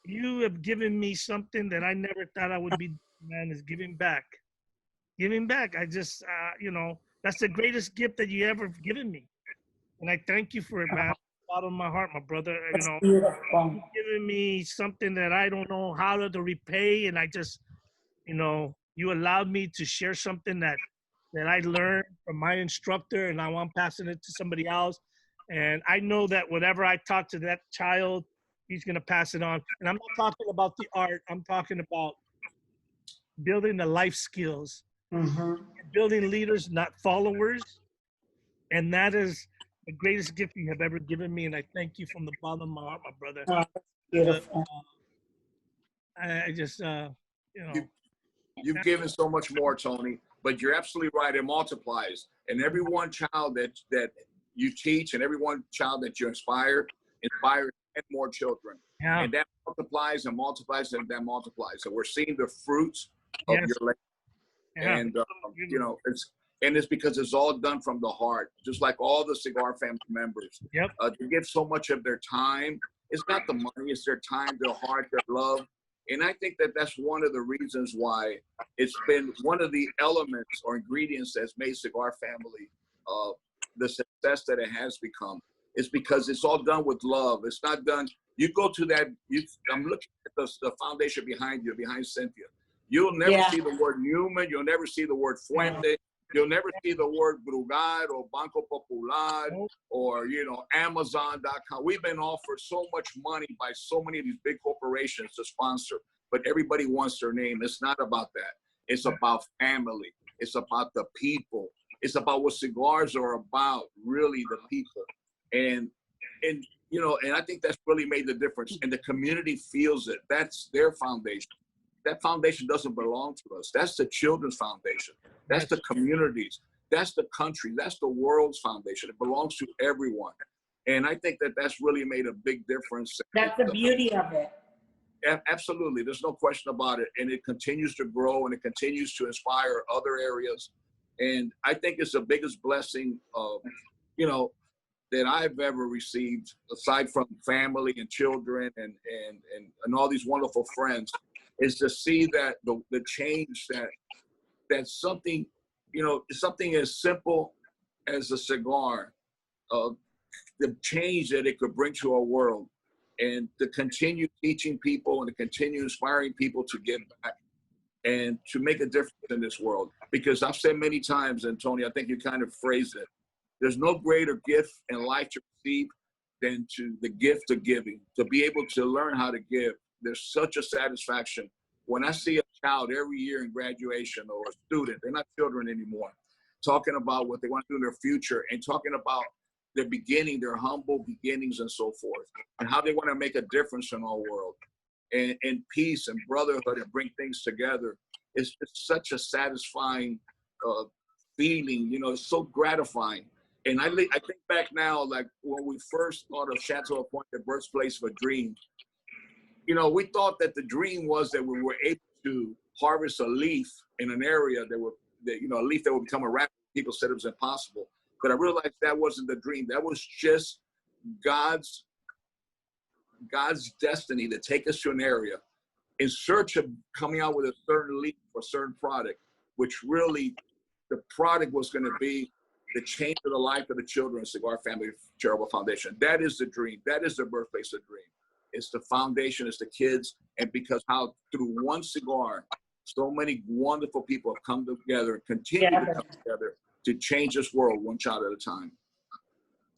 Speaker 3: You have given me something that I never thought I would be, man, is giving back. Giving back. I just, that's the greatest gift that you ever given me. And I thank you for it, man. Out of my heart, my brother. You've given me something that I don't know how to repay. And I just, you allowed me to share something that I learned from my instructor, and now I'm passing it to somebody else. And I know that whatever I taught to that child, he's going to pass it on. And I'm not talking about the art. I'm talking about building the life skills, building leaders, not followers. And that is the greatest gift you have ever given me, and I thank you from the bottom of my heart, my brother.
Speaker 4: Oh, beautiful.
Speaker 3: I just,
Speaker 5: You've given so much more, Tony, but you're absolutely right. It multiplies. And every one child that you teach and every one child that you inspires 10 more children.
Speaker 3: Yeah.
Speaker 5: And that multiplies and multiplies and that multiplies. So we're seeing the fruits of
Speaker 3: Yes.
Speaker 5: your labor.
Speaker 3: Yeah.
Speaker 5: And, it's because it's all done from the heart, just like all the Cigar family members.
Speaker 3: Yep.
Speaker 5: To give so much of their time. It's not the money, it's their time, their heart, their love. And I think that that's one of the reasons why it's been one of the elements or ingredients that's made Cigar Family the success that it has become. It's because it's all done with love. It's not done. You go to that. I'm looking at the foundation behind you, behind Cynthia. You'll never see the word human. You'll never see the word Fuente. You'll never see the word Brugal or Banco Popular or, Amazon.com. We've been offered so much money by so many of these big corporations to sponsor, but everybody wants their name. It's not about that. It's about family. It's about the people. It's about what cigars are about, really, the people. And I think that's really made the difference. And the community feels it. That's their foundation. That foundation doesn't belong to us. That's the children's foundation. That's the communities. That's the country. That's the world's foundation. It belongs to everyone. And I think that that's really made a big difference.
Speaker 4: That's the beauty of it.
Speaker 5: Absolutely. There's no question about it. And it continues to grow and it continues to inspire other areas. And I think it's the biggest blessing that I've ever received, aside from family and children and all these wonderful friends, is to see that the change that something, something as simple as a cigar, the change that it could bring to our world, and to continue teaching people and to continue inspiring people to give back and to make a difference in this world. Because I've said many times, and Tony, I think you kind of phrased it, there's no greater gift in life to receive than to the gift of giving, to be able to learn how to give. There's such a satisfaction when I see a child every year in graduation, or a student, they're not children anymore, talking about what they want to do in their future and talking about their beginning, their humble beginnings and so forth, and how they want to make a difference in our world, and peace and brotherhood and bring things together. It's such a satisfying feeling, it's so gratifying. And I think back now, like when we first thought of Chateau Point, the birthplace of a dream, we thought that the dream was that we were able to harvest a leaf in an area a leaf that would become a wrapper. People said it was impossible. But I realized that wasn't the dream. That was just God's destiny to take us to an area in search of coming out with a certain leaf or certain product, which really the product was going to be the change of the life of the children, Cigar Family Charitable Foundation. That is the dream. That is the birthplace of the dream. It's the foundation, it's the kids, and because how through one cigar, so many wonderful people have come together and continue to come together to change this world one child at a time.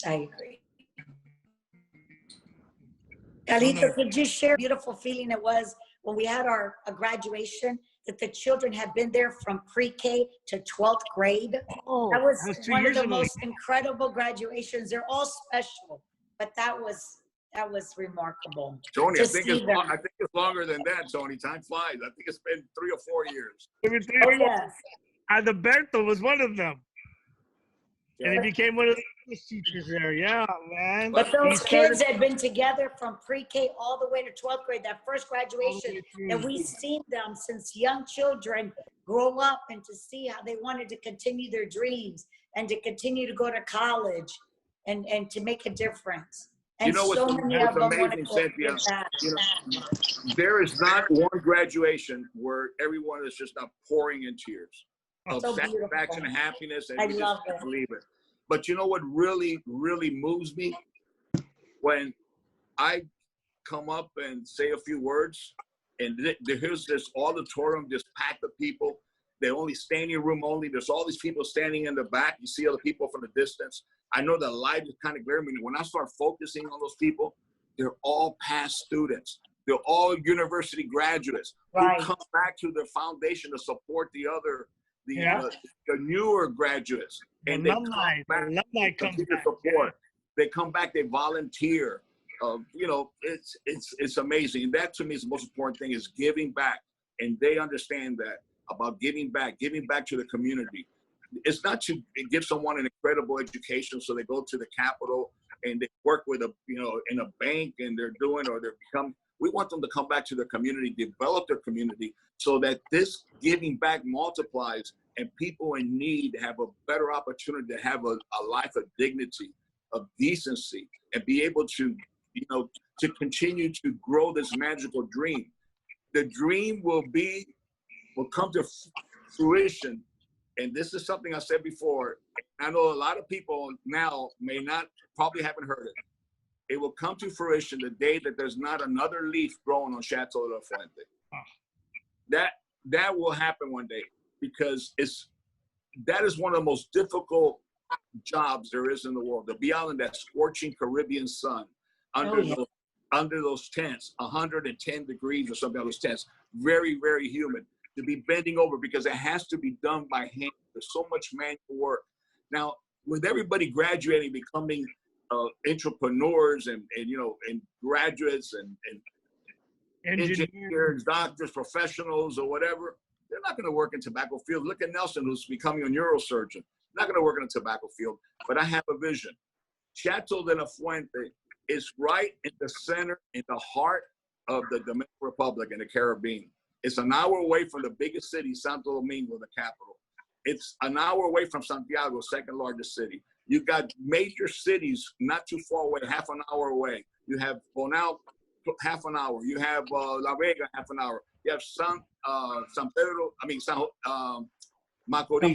Speaker 4: I agree. Carlito, could you share a beautiful feeling it was when we had our graduation, that the children had been there from pre-K to 12th grade?
Speaker 3: Oh,
Speaker 4: that was one of the
Speaker 3: ago.
Speaker 4: most incredible graduations. They're all special, but that was remarkable.
Speaker 5: Tony, I think it's longer than that, Tony. Time flies. I think it's been 3 or 4 years.
Speaker 4: Oh, yes.
Speaker 3: Adalberto was one of them.
Speaker 5: Yeah.
Speaker 3: And he became one of the English teachers there. Yeah, man.
Speaker 4: But those kids had been together from pre-K all the way to 12th grade, that first graduation, and we've seen them since young children grow up and to see how they wanted to continue their dreams and to continue to go to college and to make a difference. And
Speaker 5: what's amazing, Cynthia? There is not one graduation where everyone is just not pouring in tears of satisfaction and happiness, and we just can't believe it. But you know what really, really moves me? When I come up and say a few words, and here's this auditorium just packed with people. They only standing room only. There's all these people standing in the back. You see other people from the distance. I know the light is kind of glaring. When I start focusing on those people, they're all past students. They're all university graduates who come back to their foundation to support the other the newer graduates, and they come back. Support. They come back. They volunteer. It's amazing. And that to me is the most important thing, is giving back, and they understand that about giving back to the community. It's not to give someone an incredible education so they go to the Capitol and they work with in a bank and we want them to come back to their community, develop their community, so that this giving back multiplies and people in need have a better opportunity to have a life of dignity, of decency, and be able to, to continue to grow this magical dream. The dream will come to fruition. And this is something I said before. I know a lot of people now probably haven't heard it. It will come to fruition the day that there's not another leaf growing on Chateau La Fuente. That will happen one day, because that is one of the most difficult jobs there is in the world, to be out in that scorching Caribbean sun under those tents, 110 degrees or something on those tents, very, very humid, to be bending over, because it has to be done by hand. There's so much manual work. Now, with everybody graduating, becoming entrepreneurs and graduates and engineers, doctors, professionals, or whatever, they're not going to work in tobacco field. Look at Nelson, who's becoming a neurosurgeon. Not going to work in a tobacco field, but I have a vision. Chateau de la Fuente is right in the center, in the heart of the Dominican Republic in the Caribbean. It's an hour away from the biggest city, Santo Domingo, the capital. It's an hour away from Santiago, second largest city. You've got major cities not too far away, half an hour away. You have Bonao, half an hour. You have La Vega, half an hour. You have San Macorís.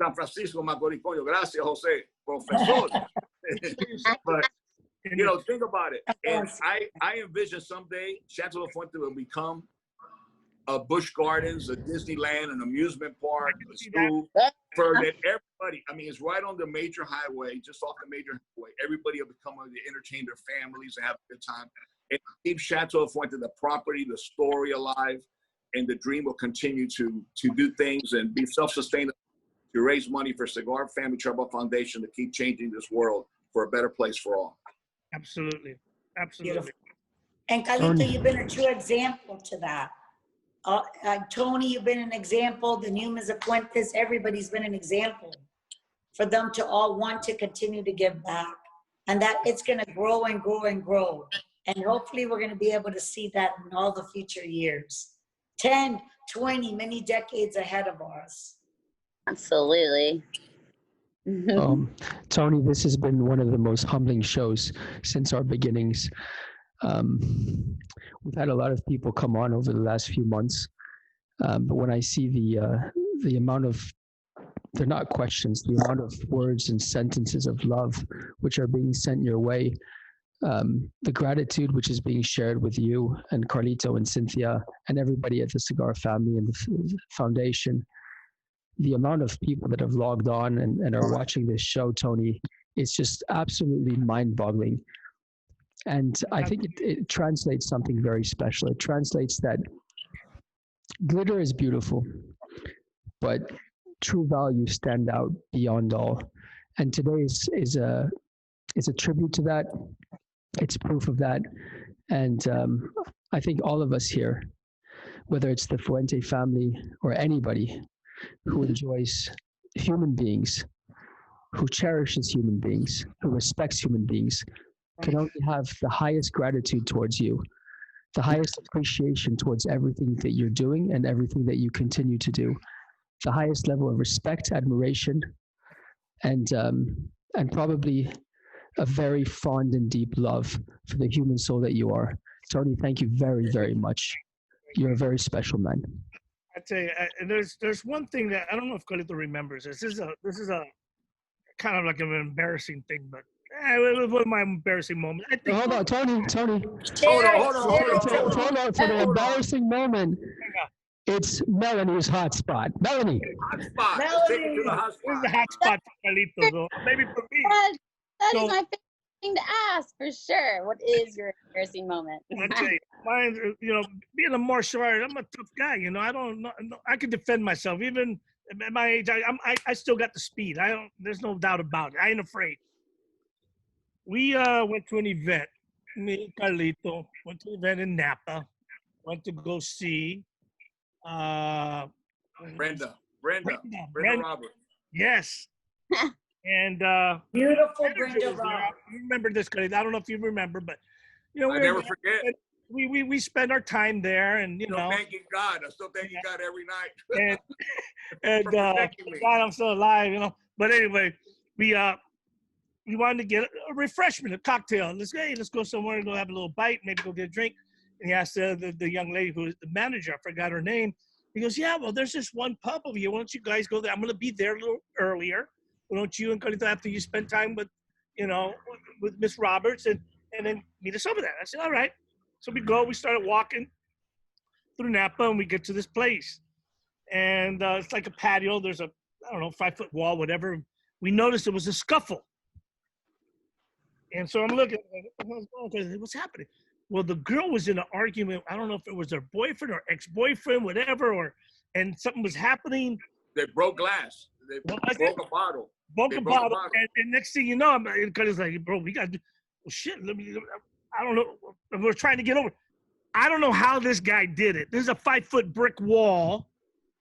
Speaker 5: San Francisco Macorís. Gracias, Jose, profesor. But, think about it. And I envision someday Chateau La Fuente will become a Busch Gardens, a Disneyland, an amusement park, a school for everybody. I mean, it's right on the major highway, just off the major highway. Everybody will become able to entertain their families and have a good time. And keep Chateau La Fuente, the property, the story alive, and the dream will continue to do things and be self-sustainable, to raise money for Cigar Family Trouble Foundation to keep changing this world for a better place for all.
Speaker 3: Absolutely.
Speaker 4: Beautiful. And Carlito, you've been a true example to that. Tony, you've been an example. The Newmans, the Fuentes, everybody's been an example for them to all want to continue to give back, and that it's going to grow and grow and grow. And hopefully we're going to be able to see that in all the future years, 10, 20, many decades ahead of us.
Speaker 6: Absolutely.
Speaker 1: Tony, this has been one of the most humbling shows since our beginnings. We've had a lot of people come on over the last few months, but when I see the amount of, they're not questions, the amount of words and sentences of love which are being sent your way, the gratitude which is being shared with you and Carlito and Cynthia and everybody at the Cigar family and the foundation, the amount of people that have logged on and are watching this show, Tony, it's just absolutely mind-boggling. And I think it translates something very special. It translates that glitter is beautiful, but true values stand out beyond all. And today is a tribute to that. It's proof of that. And I think all of us here, whether it's the Fuente family or anybody who enjoys human beings, who cherishes human beings, who respects human beings, can only have the highest gratitude towards you, the highest appreciation towards everything that you're doing and everything that you continue to do, the highest level of respect, admiration, and probably a very fond and deep love for the human soul that you are. Tony, thank you very, very much. You're a very special man.
Speaker 3: I tell you, there's one thing that I don't know if Carlito remembers. This is a kind of like an embarrassing thing, but it was my embarrassing moment. I think. Hold on,
Speaker 1: Tony.
Speaker 5: Hold on.
Speaker 1: For the embarrassing moment, it's Melanie's hotspot. Melanie.
Speaker 5: Hotspot. Take it to the hotspot.
Speaker 3: This is the hotspot for Carlito, though. Maybe for me.
Speaker 6: That is my favorite thing to ask, for sure. What is your embarrassing moment?
Speaker 3: I tell you, mine, being a martial artist, I'm a tough guy. I don't know. I can defend myself. Even At my age, I still got the speed. There's no doubt about it. I ain't afraid. We went to an event. Me and Carlito went to an event in Napa. Went to go see
Speaker 5: Brenda Roberts.
Speaker 3: Yes. And
Speaker 4: Beautiful
Speaker 3: manager
Speaker 4: Brenda
Speaker 3: was there.
Speaker 4: Roberts.
Speaker 3: You remember this, Carlito? I don't know if you remember, but you know,
Speaker 5: I never forget.
Speaker 3: We spend our time there, and you know,
Speaker 5: thanking God. I still thanking God every night.
Speaker 3: and God, I'm still alive, you know. But anyway, we wanted to get a refreshment, a cocktail. Let's go somewhere and go have a little bite, maybe go get a drink. And he asked the young lady who was the manager, I forgot her name. He goes, yeah, well, there's this one pub over here. Why don't you guys go there? I'm going to be there a little earlier. Why don't you and Carlito, after you spend time with, you know, with Miss Roberts, and then meet us over there. I said, all right. So we started walking through Napa, and we get to this place. And it's like a patio. There's a, 5-foot wall, whatever. We noticed there was a scuffle. And so I'm looking, what's happening? Well, the girl was in an argument. I don't know if it was her boyfriend or ex-boyfriend, whatever, and something was happening.
Speaker 5: They broke glass. They broke a bottle.
Speaker 3: Broke a bottle. And next thing you know, it's like, bro, we got to do, well, shit, I don't know. We're trying to get over. I don't know how this guy did it. There's a 5-foot brick wall,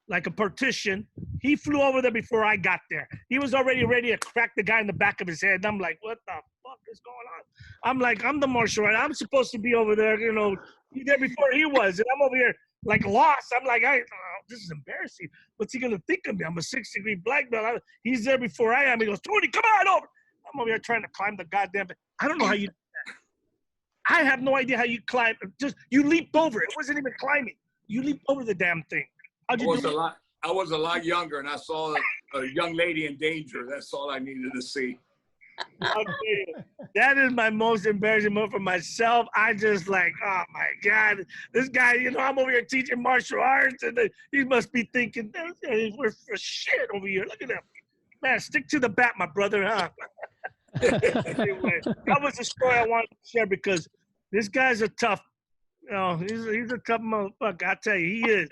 Speaker 3: like a partition. He flew over there before I got there. He was already ready to crack the guy in the back of his head. And I'm like, what the fuck is going on? I'm like, I'm the marshal, right? I'm supposed to be over there, you know, there before he was. And I'm over here like lost. I'm like, this is embarrassing. What's he going to think of me? I'm a 6-degree black belt. He's there before I am. He goes, Tony, come on over. I'm over here trying to climb the goddamn thing. I don't know how you do that. I have no idea how you climb. You leaped over. It wasn't even climbing. You leaped over the damn thing. How'd you do it?
Speaker 5: I was a lot younger, and I saw a young lady in danger. That's all I needed to see.
Speaker 3: That is my most embarrassing moment for myself. I just like, oh my God, this guy, you know, I'm over here teaching martial arts, and he must be thinking, we're for shit over here. Look at him. Man, stick to the bat, my brother, huh? Anyway, that was the story I wanted to share because this guy's a tough, you know, he's a tough motherfucker. I tell you, he is,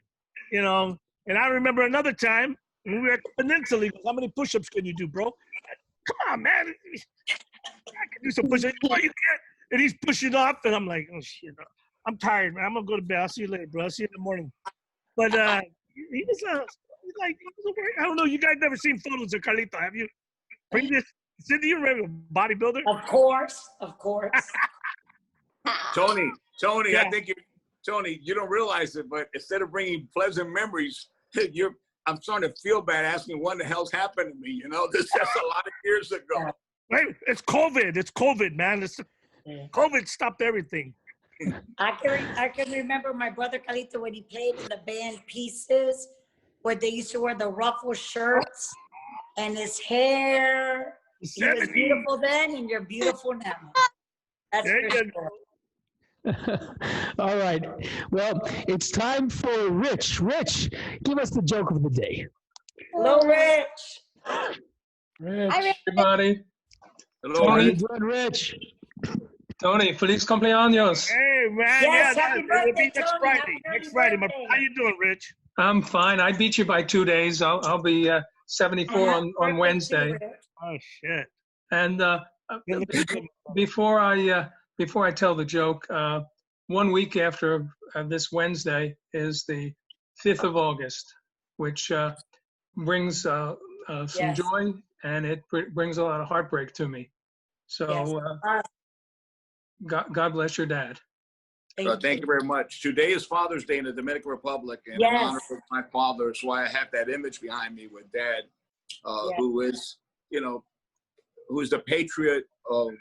Speaker 3: you know. And I remember another time when we were at the Peninsula. He goes, how many push-ups can you do, bro? Come on, man. I can do some push-ups. Oh, you can't. And he's pushing off, and I'm like, oh, shit. I'm tired, man. I'm going to go to bed. I'll see you later, bro. I'll see you in the morning. But he was I don't know. You guys never seen photos of Carlito, have you? Previous, Cynthia, you remember bodybuilder?
Speaker 4: Of course.
Speaker 5: Tony,
Speaker 3: Yeah.
Speaker 5: I think Tony, you don't realize it, but instead of bringing pleasant memories, I'm starting to feel bad asking what the hell's happened to me. You know, that's a lot of years ago.
Speaker 3: Wait, it's COVID. It's COVID, man. COVID stopped everything.
Speaker 4: I can remember my brother Carlito when he played in the band Pieces, where they used to wear the ruffle shirts and his hair. He was beautiful then, and you're beautiful now. That's for sure.
Speaker 1: All right. Well, it's time for Rich. Rich, give us the joke of the day.
Speaker 4: Hello, Rich.
Speaker 2: Rich, everybody.
Speaker 5: Hello,
Speaker 1: How you
Speaker 5: Rich.
Speaker 1: doing, Rich?
Speaker 2: Tony, feliz cumpleaños.
Speaker 3: Hey, man.
Speaker 4: Yes, happy
Speaker 3: It'll
Speaker 4: birthday,
Speaker 3: be next
Speaker 4: Tony.
Speaker 3: Friday.
Speaker 4: Happy
Speaker 3: Next Friday.
Speaker 4: birthday.
Speaker 3: How you doing, Rich?
Speaker 2: I'm fine. I beat you by 2 days. I'll be 74 on Wednesday.
Speaker 3: Oh, shit.
Speaker 2: And
Speaker 3: You're looking good.
Speaker 2: before I tell the joke, 1 week after this Wednesday is the 5th of August, which brings some
Speaker 4: Yes.
Speaker 2: joy, and it brings a lot of heartbreak to me. So God bless your dad.
Speaker 5: Thank you very much. Today is Father's Day in the Dominican Republic, and
Speaker 4: Yes.
Speaker 5: in honor of my father, that's why I have that image behind me with Dad, who is, you know, who's the patriot of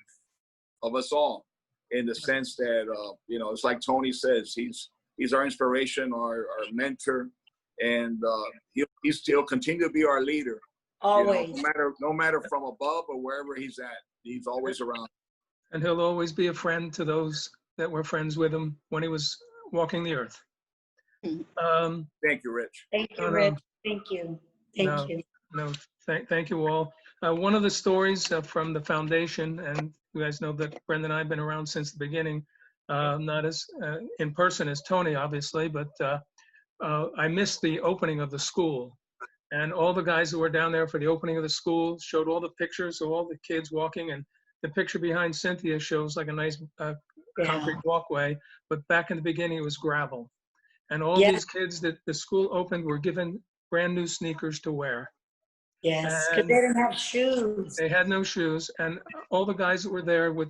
Speaker 5: us all, in the sense that, you know, it's like Tony says, he's our inspiration, our mentor, and he'll continue to be our leader.
Speaker 4: Always.
Speaker 5: You know, no matter from above or wherever he's at, he's always around.
Speaker 2: And he'll always be a friend to those that were friends with him when he was walking the earth.
Speaker 5: Thank you, Rich.
Speaker 4: Thank you, Rich. Thank you. Thank you.
Speaker 2: No, thank you all. One of the stories from the foundation, and you guys know that Brenda and I have been around since the beginning, not as in person as Tony, obviously, but I missed the opening of the school.
Speaker 7: And all the guys who were down there for the opening of the school showed all the pictures of all the kids walking. And the picture behind Cynthia shows like a nice concrete walkway. But back in the beginning, it was gravel. And all these kids that the school opened were given brand new sneakers to wear.
Speaker 4: Yes, because they didn't have shoes.
Speaker 7: They had no shoes. And all the guys that were there were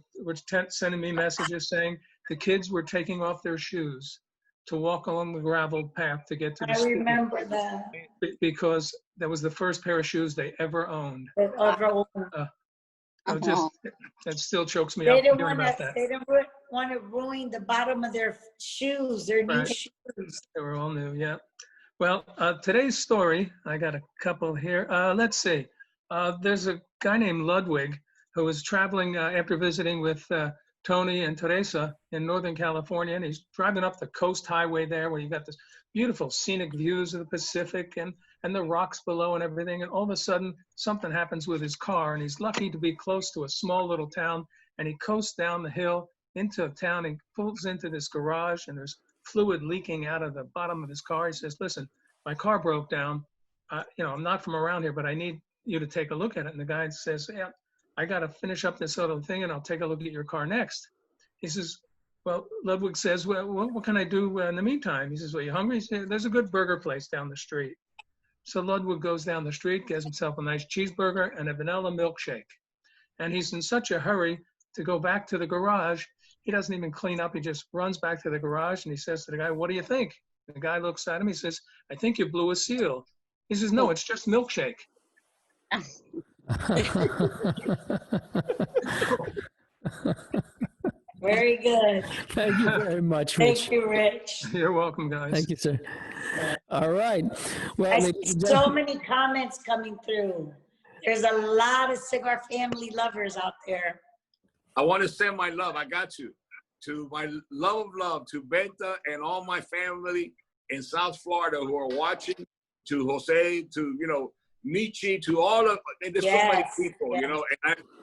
Speaker 7: sending me messages saying the kids were taking off their shoes to walk along the gravel path to get to the school.
Speaker 4: I remember that.
Speaker 7: Because that was the first pair of shoes they ever owned. That still chokes me up hearing about that.
Speaker 4: They didn't want to ruin the bottom of their shoes, their new shoes.
Speaker 7: They were all new, yeah. Well, today's story, I got a couple here. Let's see. There's a guy named Ludwig who was traveling after visiting with Tony and Teresa in Northern California, and he's driving up the coast highway there where you got this beautiful scenic views of the Pacific and the rocks below and everything. And all of a sudden, something happens with his car, and he's lucky to be close to a small little town, and he coasts down the hill into a town and pulls into this garage, and there's fluid leaking out of the bottom of his car. He says, listen, my car broke down. I'm not from around here, but I need you to take a look at it. And the guy says, yeah, I got to finish up this other thing and I'll take a look at your car next. He says, well, Ludwig says, well, what can I do in the meantime? He says, well, you hungry? He says, there's a good burger place down the street. So Ludwig goes down the street, gets himself a nice cheeseburger and a vanilla milkshake. And he's in such a hurry to go back to the garage. He doesn't even clean up. He just runs back to the garage and he says to the guy, what do you think? The guy looks at him. He says, I think you blew a seal. He says, no, it's just milkshake.
Speaker 4: Very good.
Speaker 1: Thank you very much, Rich.
Speaker 4: Thank you, Rich.
Speaker 7: You're welcome, guys.
Speaker 1: Thank you, sir. All right. Well,
Speaker 4: I see so many comments coming through. There's a lot of Cigar family lovers out there.
Speaker 5: I want to send my love. I got to my love of love, to Benta and all my family in South Florida who are watching, to Jose, to, Nietzsche, to all of, and there's so many people,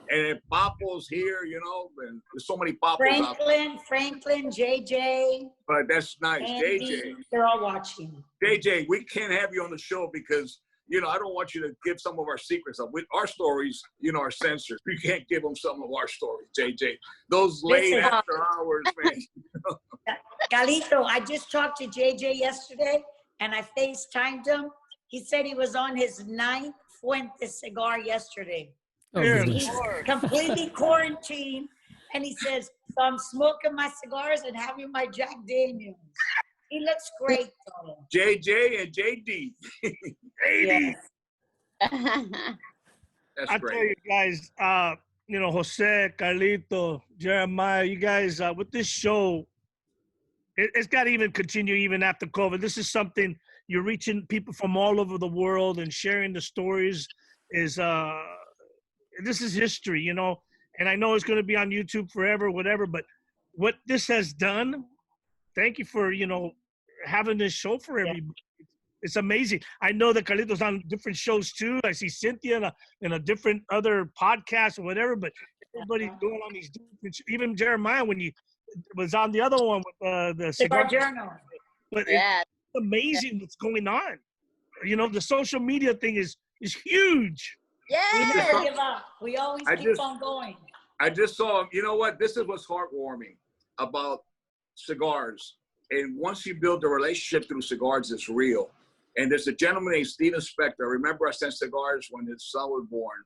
Speaker 5: and Papo's here, and there's so many Papos out there.
Speaker 4: Franklin, JJ.
Speaker 5: But that's nice.
Speaker 4: Andy,
Speaker 5: JJ.
Speaker 4: They're all watching.
Speaker 5: JJ, we can't have you on the show because, I don't want you to give some of our secrets up. With our stories, are censored. We can't give them some of our stories, JJ. Those late after hours, man.
Speaker 4: Carlito, I just talked to JJ yesterday and I FaceTimed him. He said he was on his 9th Fuente cigar yesterday. He's completely quarantined. And he says, so I'm smoking my cigars and having my Jack Daniels. He looks great, though.
Speaker 5: JJ and JD.
Speaker 4: Yes.
Speaker 5: That's
Speaker 3: I
Speaker 5: great.
Speaker 3: tell you guys, Jose, Carlito, Jeremiah, you guys, with this show, it's got to even continue even after COVID. This is something you're reaching people from all over the world and sharing the stories. This is history, and I know it's going to be on YouTube forever, whatever, but what this has done, thank you for, having this show for everybody. It's amazing. I know that Carlito's on different shows too. I see Cynthia in a different other podcast or whatever, but everybody's going on these different, even Jeremiah when he was on the other one with the Cigar
Speaker 4: Journal.
Speaker 3: But it's amazing what's going on. The social media thing is huge.
Speaker 4: We never give up. We always keep on going.
Speaker 5: I just saw, this is what's heartwarming about cigars. And once you build a relationship through cigars, it's real. And there's a gentleman named Steven Spector. I remember I sent cigars when his son was born.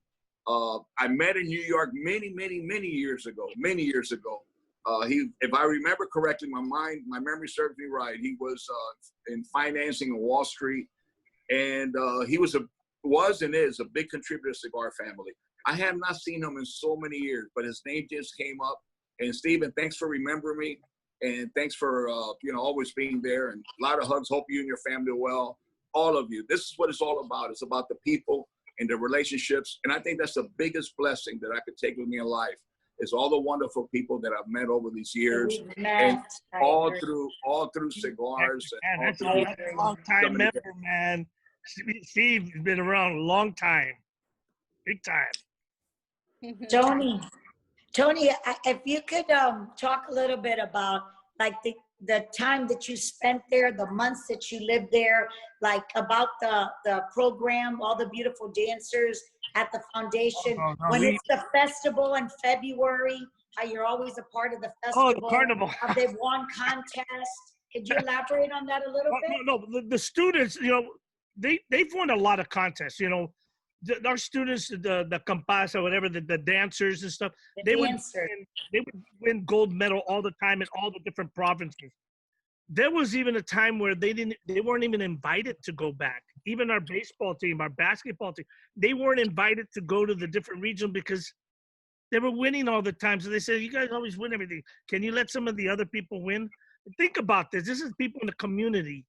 Speaker 5: I met in New York many years ago. If I remember correctly, my memory serves me right. He was in financing on Wall Street. And he was and is a big contributor to Cigar Family. I have not seen him in so many years, but his name just came up. And Steven, thanks for remembering me. And thanks for, always being there. And a lot of hugs. Hope you and your family are well. All of you. This is what it's all about. It's about the people and the relationships. And I think that's the biggest blessing that I could take with me in life is all the wonderful people that I've met over these years. And all through cigars.
Speaker 3: Man, that's a long time member, man. Steve's been around a long time. Big time.
Speaker 4: Tony, if you could talk a little bit about like the time that you spent there, the months that you lived there, like about the program, all the beautiful dancers at the foundation. When it's the festival in February, how you're always a part of the festival.
Speaker 3: Oh, the carnival.
Speaker 4: How they've won contests. Could you elaborate on that a little bit?
Speaker 3: No, the students, they've won a lot of contests, our students, the compas or whatever, the dancers and stuff, they would win gold medal all the time in all the different provinces. There was even a time where they weren't even invited to go back. Even our baseball team, our basketball team, they weren't invited to go to the different regions because they were winning all the time. So they said, you guys always win everything. Can you let some of the other people win? Think about this. This is people in the community.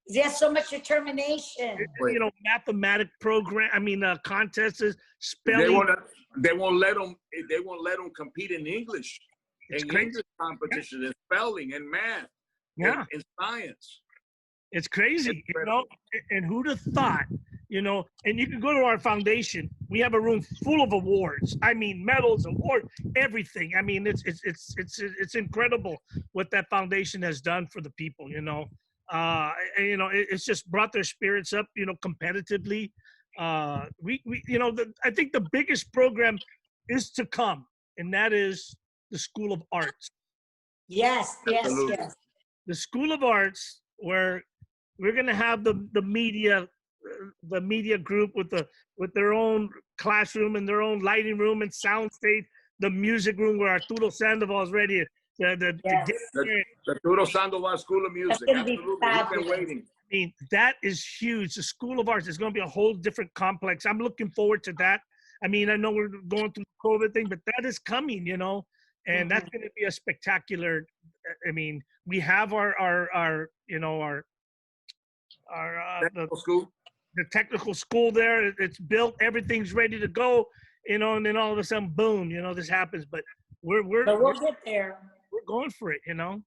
Speaker 4: There's so much determination.
Speaker 3: Mathematic program. Contests, spelling.
Speaker 5: They won't let them compete in English, English competition, and spelling, and math, and science.
Speaker 3: It's crazy, And who'd have thought, And you can go to our foundation. We have a room full of awards. Medals, awards, everything. It's incredible what that foundation has done for the people. It's just brought their spirits up, competitively. I think the biggest program is to come, and that is the School of Arts.
Speaker 4: Yes.
Speaker 3: The School of Arts, where we're going to have the media group with their own classroom and their own lighting room and sound stage, the music room where Arturo Sandoval is ready. The
Speaker 5: Arturo Sandoval School of Music. Absolutely. We've been waiting.
Speaker 3: That is huge. The School of Arts is going to be a whole different complex. I'm looking forward to that. I know we're going through the COVID thing, but that is coming, and that's going to be a spectacular. We have our
Speaker 5: school.
Speaker 3: The technical school there. It's built. Everything's ready to go, and then all of a sudden, boom, this happens. But we'll
Speaker 4: get there.
Speaker 3: We're going for it, It's going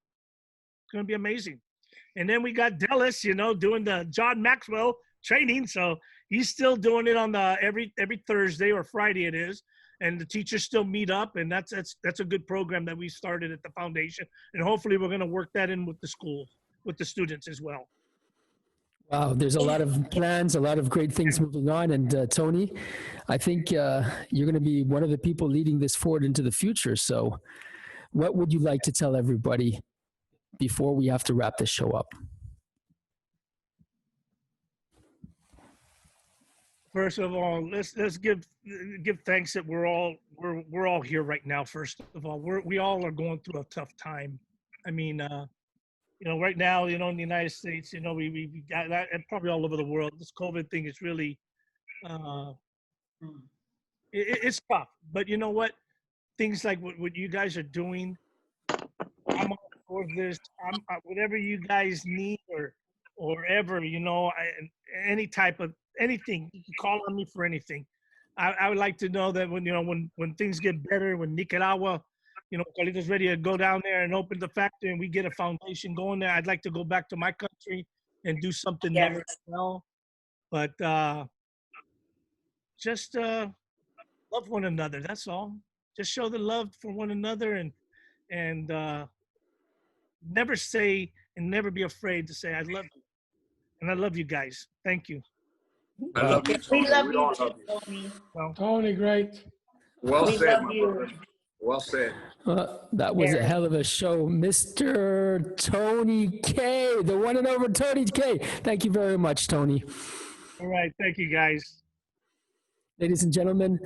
Speaker 3: to be amazing. And then we got Dallas, doing the John Maxwell training. So he's still doing it on the every Thursday or Friday it is. And the teachers still meet up, and that's a good program that we started at the foundation. And hopefully we're going to work that in with the school, with the students as well.
Speaker 1: Wow, there's a lot of plans, a lot of great things moving on. And Tony, I think you're going to be one of the people leading this forward into the future. So what would you like to tell everybody before we have to wrap this show up?
Speaker 3: First of all, let's give thanks that we're all here right now. First of all, we all are going through a tough time. Right now, in the United States, we got that, and probably all over the world. This COVID thing is really, it's tough. But you know what? Things like what you guys are doing, I'm all for this. Whatever you guys need or ever, any type of anything, you can call on me for anything. I would like to know that when things get better, when Nicaragua, Carlito's ready to go down there and open the factory and we get a foundation going there, I'd like to go back to my country and do something there as well. But just love one another. That's all. Just show the love for one another and never say and never be afraid to say, I love you. And I love you guys. Thank you.
Speaker 5: I love you, Tony.
Speaker 4: We love
Speaker 5: We
Speaker 4: you,
Speaker 5: all love
Speaker 4: Tony.
Speaker 2: Tony, great.
Speaker 5: Well
Speaker 4: We
Speaker 5: said,
Speaker 4: love
Speaker 5: my
Speaker 4: you.
Speaker 5: brother. Well said.
Speaker 1: That was a hell of a show. Mr. Tony K, the one and over Tony K. Thank you very much, Tony.
Speaker 3: All right. Thank you, guys.
Speaker 1: Ladies and gentlemen,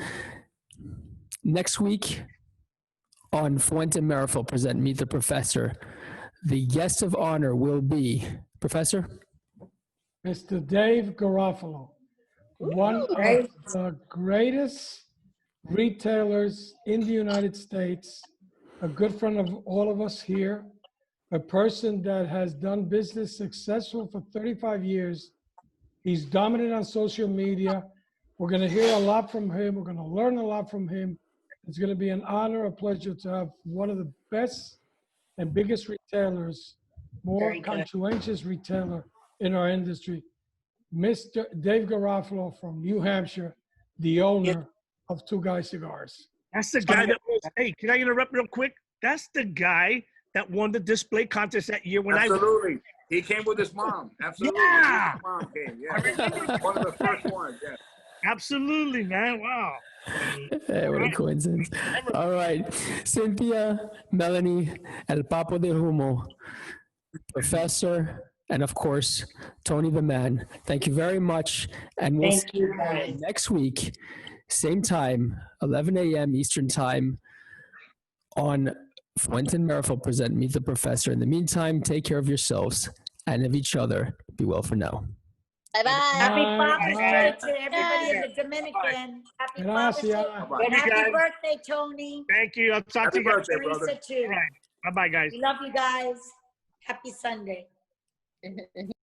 Speaker 1: next week on Fuente Meerapfel present Meet the Professor, the guest of honor will be, Professor?
Speaker 2: Mr. Dave Garofalo, one of the greatest retailers in the United States, a good friend of all of us here, a person that has done business successful for 35 years. He's dominant on social media. We're going to hear a lot from him. We're going to learn a lot from him. It's going to be an honor, a pleasure to have one of the best and biggest retailers, more conscientious retailer in our industry, Mr. Dave Garofalo from New Hampshire, the owner of Two Guys Cigars.
Speaker 3: That's the guy that was, hey, can I interrupt real quick? That's the guy that won the display contest that year when
Speaker 5: Absolutely. He came with his mom. Absolutely.
Speaker 3: Yeah.
Speaker 5: His mom came. Yeah. One of the first ones. Yeah.
Speaker 3: Absolutely, man. Wow.
Speaker 1: Hey, what a coincidence. All right. Cynthia, Melanie, El Papo de Humo, Professor, and of course, Tony the Man. Thank you very much. And we'll
Speaker 4: Thank
Speaker 1: see
Speaker 4: you, guys.
Speaker 1: next week, same time, 11 a.m. Eastern Time on Fuente and Meerapfel present Meet the Professor. In the meantime, take care of yourselves and of each other. Be well for now.
Speaker 6: Bye-bye.
Speaker 4: Happy Father's Day
Speaker 2: Bye.
Speaker 4: to everybody in the Dominican. Happy Father's
Speaker 2: Gracias.
Speaker 4: Day.
Speaker 5: Bye-bye.
Speaker 4: And happy birthday, Tony.
Speaker 3: Thank you. I'll talk to
Speaker 5: Happy
Speaker 3: you guys.
Speaker 5: birthday, brother.
Speaker 4: Teresa, too.
Speaker 3: All right. Bye-bye, guys.
Speaker 4: We love you guys. Happy Sunday.